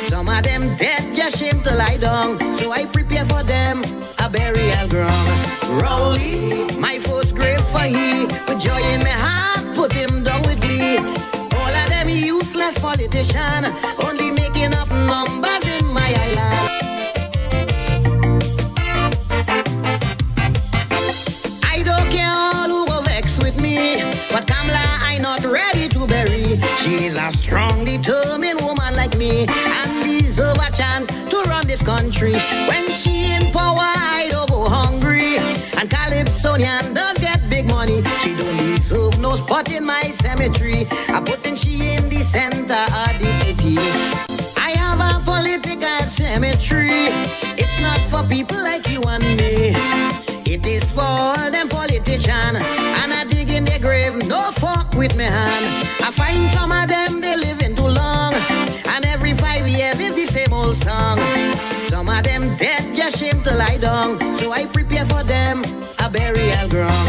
Some of them dead, just shame to lie down. So I prepare for them a burial ground. Rowley, my first grave for he. With joy in my heart, put him down with glee. All of them useless politicians, only making up numbers in my island. I don't care all who go vex with me, but Kamala I not ready to bury. She is a strong, determined woman like me, and deserve a chance to run this country. When she in power, I don't go hungry. And Calypsonian does get big money. She don't deserve no spot in my cemetery. I putting she in the center of the city. I have a political cemetery. It's not for people like you and me. It is for all them politicians. And I dig in their grave, no fuck with me hand. I find some of them, they living too long. And every 5 years is the same old song. Some of them dead, just shame to lie down. So I prepare for them a burial ground.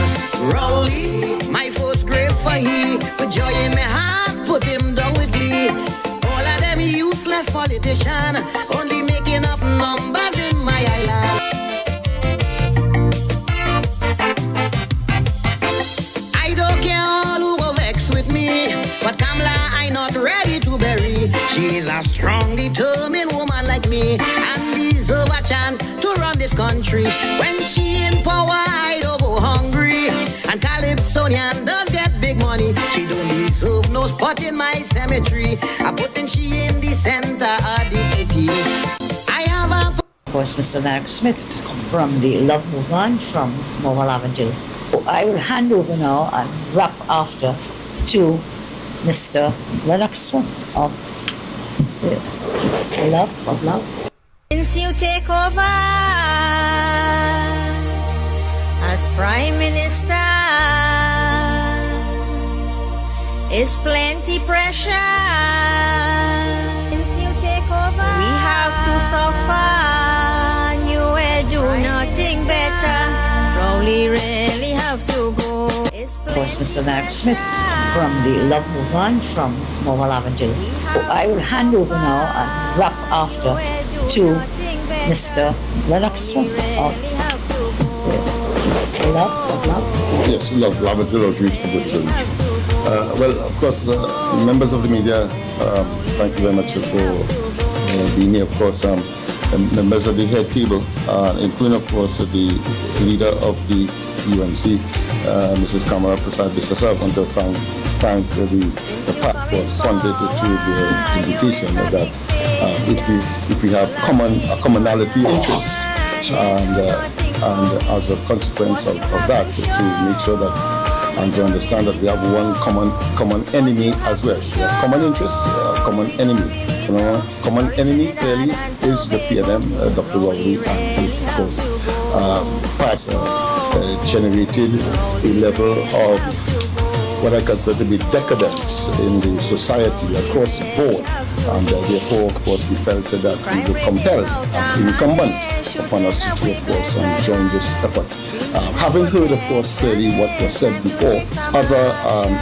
Rowley, my first grave for he. With joy in my heart, put him down with glee. All of them useless politicians, only making up numbers in my island. I don't care all who go vex with me, but Kamala I not ready to bury. She is a strong, determined woman like me, and deserve a chance to run this country. When she in power, I don't go hungry. And Calypsonian does get big money. She don't deserve no spot in my cemetery. I putting she in the center of the city. I have a... Of course, Mr. Lennox Smith from the Love Movement from Mobile Avenue. I will hand over now and wrap after to Mr. Lennox of the Love of Love. Since you take over as Prime Minister, it's plenty pressure. Since you take over, we have to suffer. You will do nothing better. Probably really have to go. Of course, Mr. Lennox Smith from the Love Movement from Mobile Avenue. I will hand over now and wrap after to Mr. Lennox of the Love of Love. Yes, Love Until Outreach for Good Solution. Well, of course, members of the media, thank you very much for being here. Of course, members of the head table, including, of course, the leader of the UNC, Mrs. Kamala Prasad Bisasa. I want to thank the PAC for responding to the invitation that if we have commonality interests, and as a consequence of that, to make sure that and to understand that we have one common enemy as well. We have common interests, common enemy. Common enemy clearly is the PNM, Dr. Rowley, and his, of course, PAC generated a level of what I consider to be decadence in the society across the board, and therefore, of course, we felt that we were compelled and incumbent upon us to, of course, join this effort. Having heard, of course, clearly what was said before, other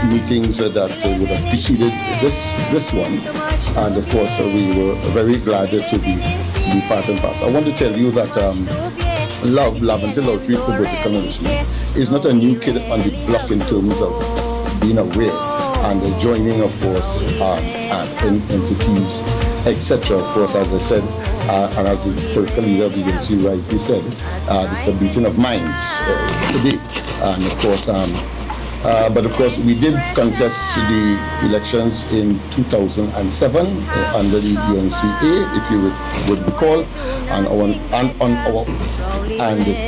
meetings that would have preceded this one, and of course, we were very glad to be part and parcel. I want to tell you that Love Until Outreach for Good Economy is not a new kid on the block in terms of being aware and joining, of course, entities, etc. Of course, as I said, and as the political leader of the UNC rightly said, it's a meeting of minds today. And of course, but of course, we did contest the elections in 2007 under the UNCA, if you would recall, and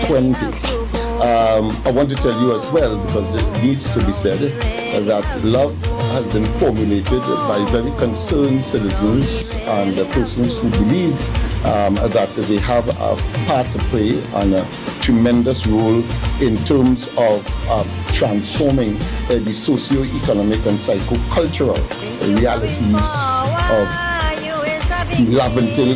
20. I want to tell you as well, because this needs to be said, that love has been formulated by very concerned citizens and persons who believe that they have a part to play and a tremendous role in terms of transforming the socio-economic and psycho-cultural realities of Love Until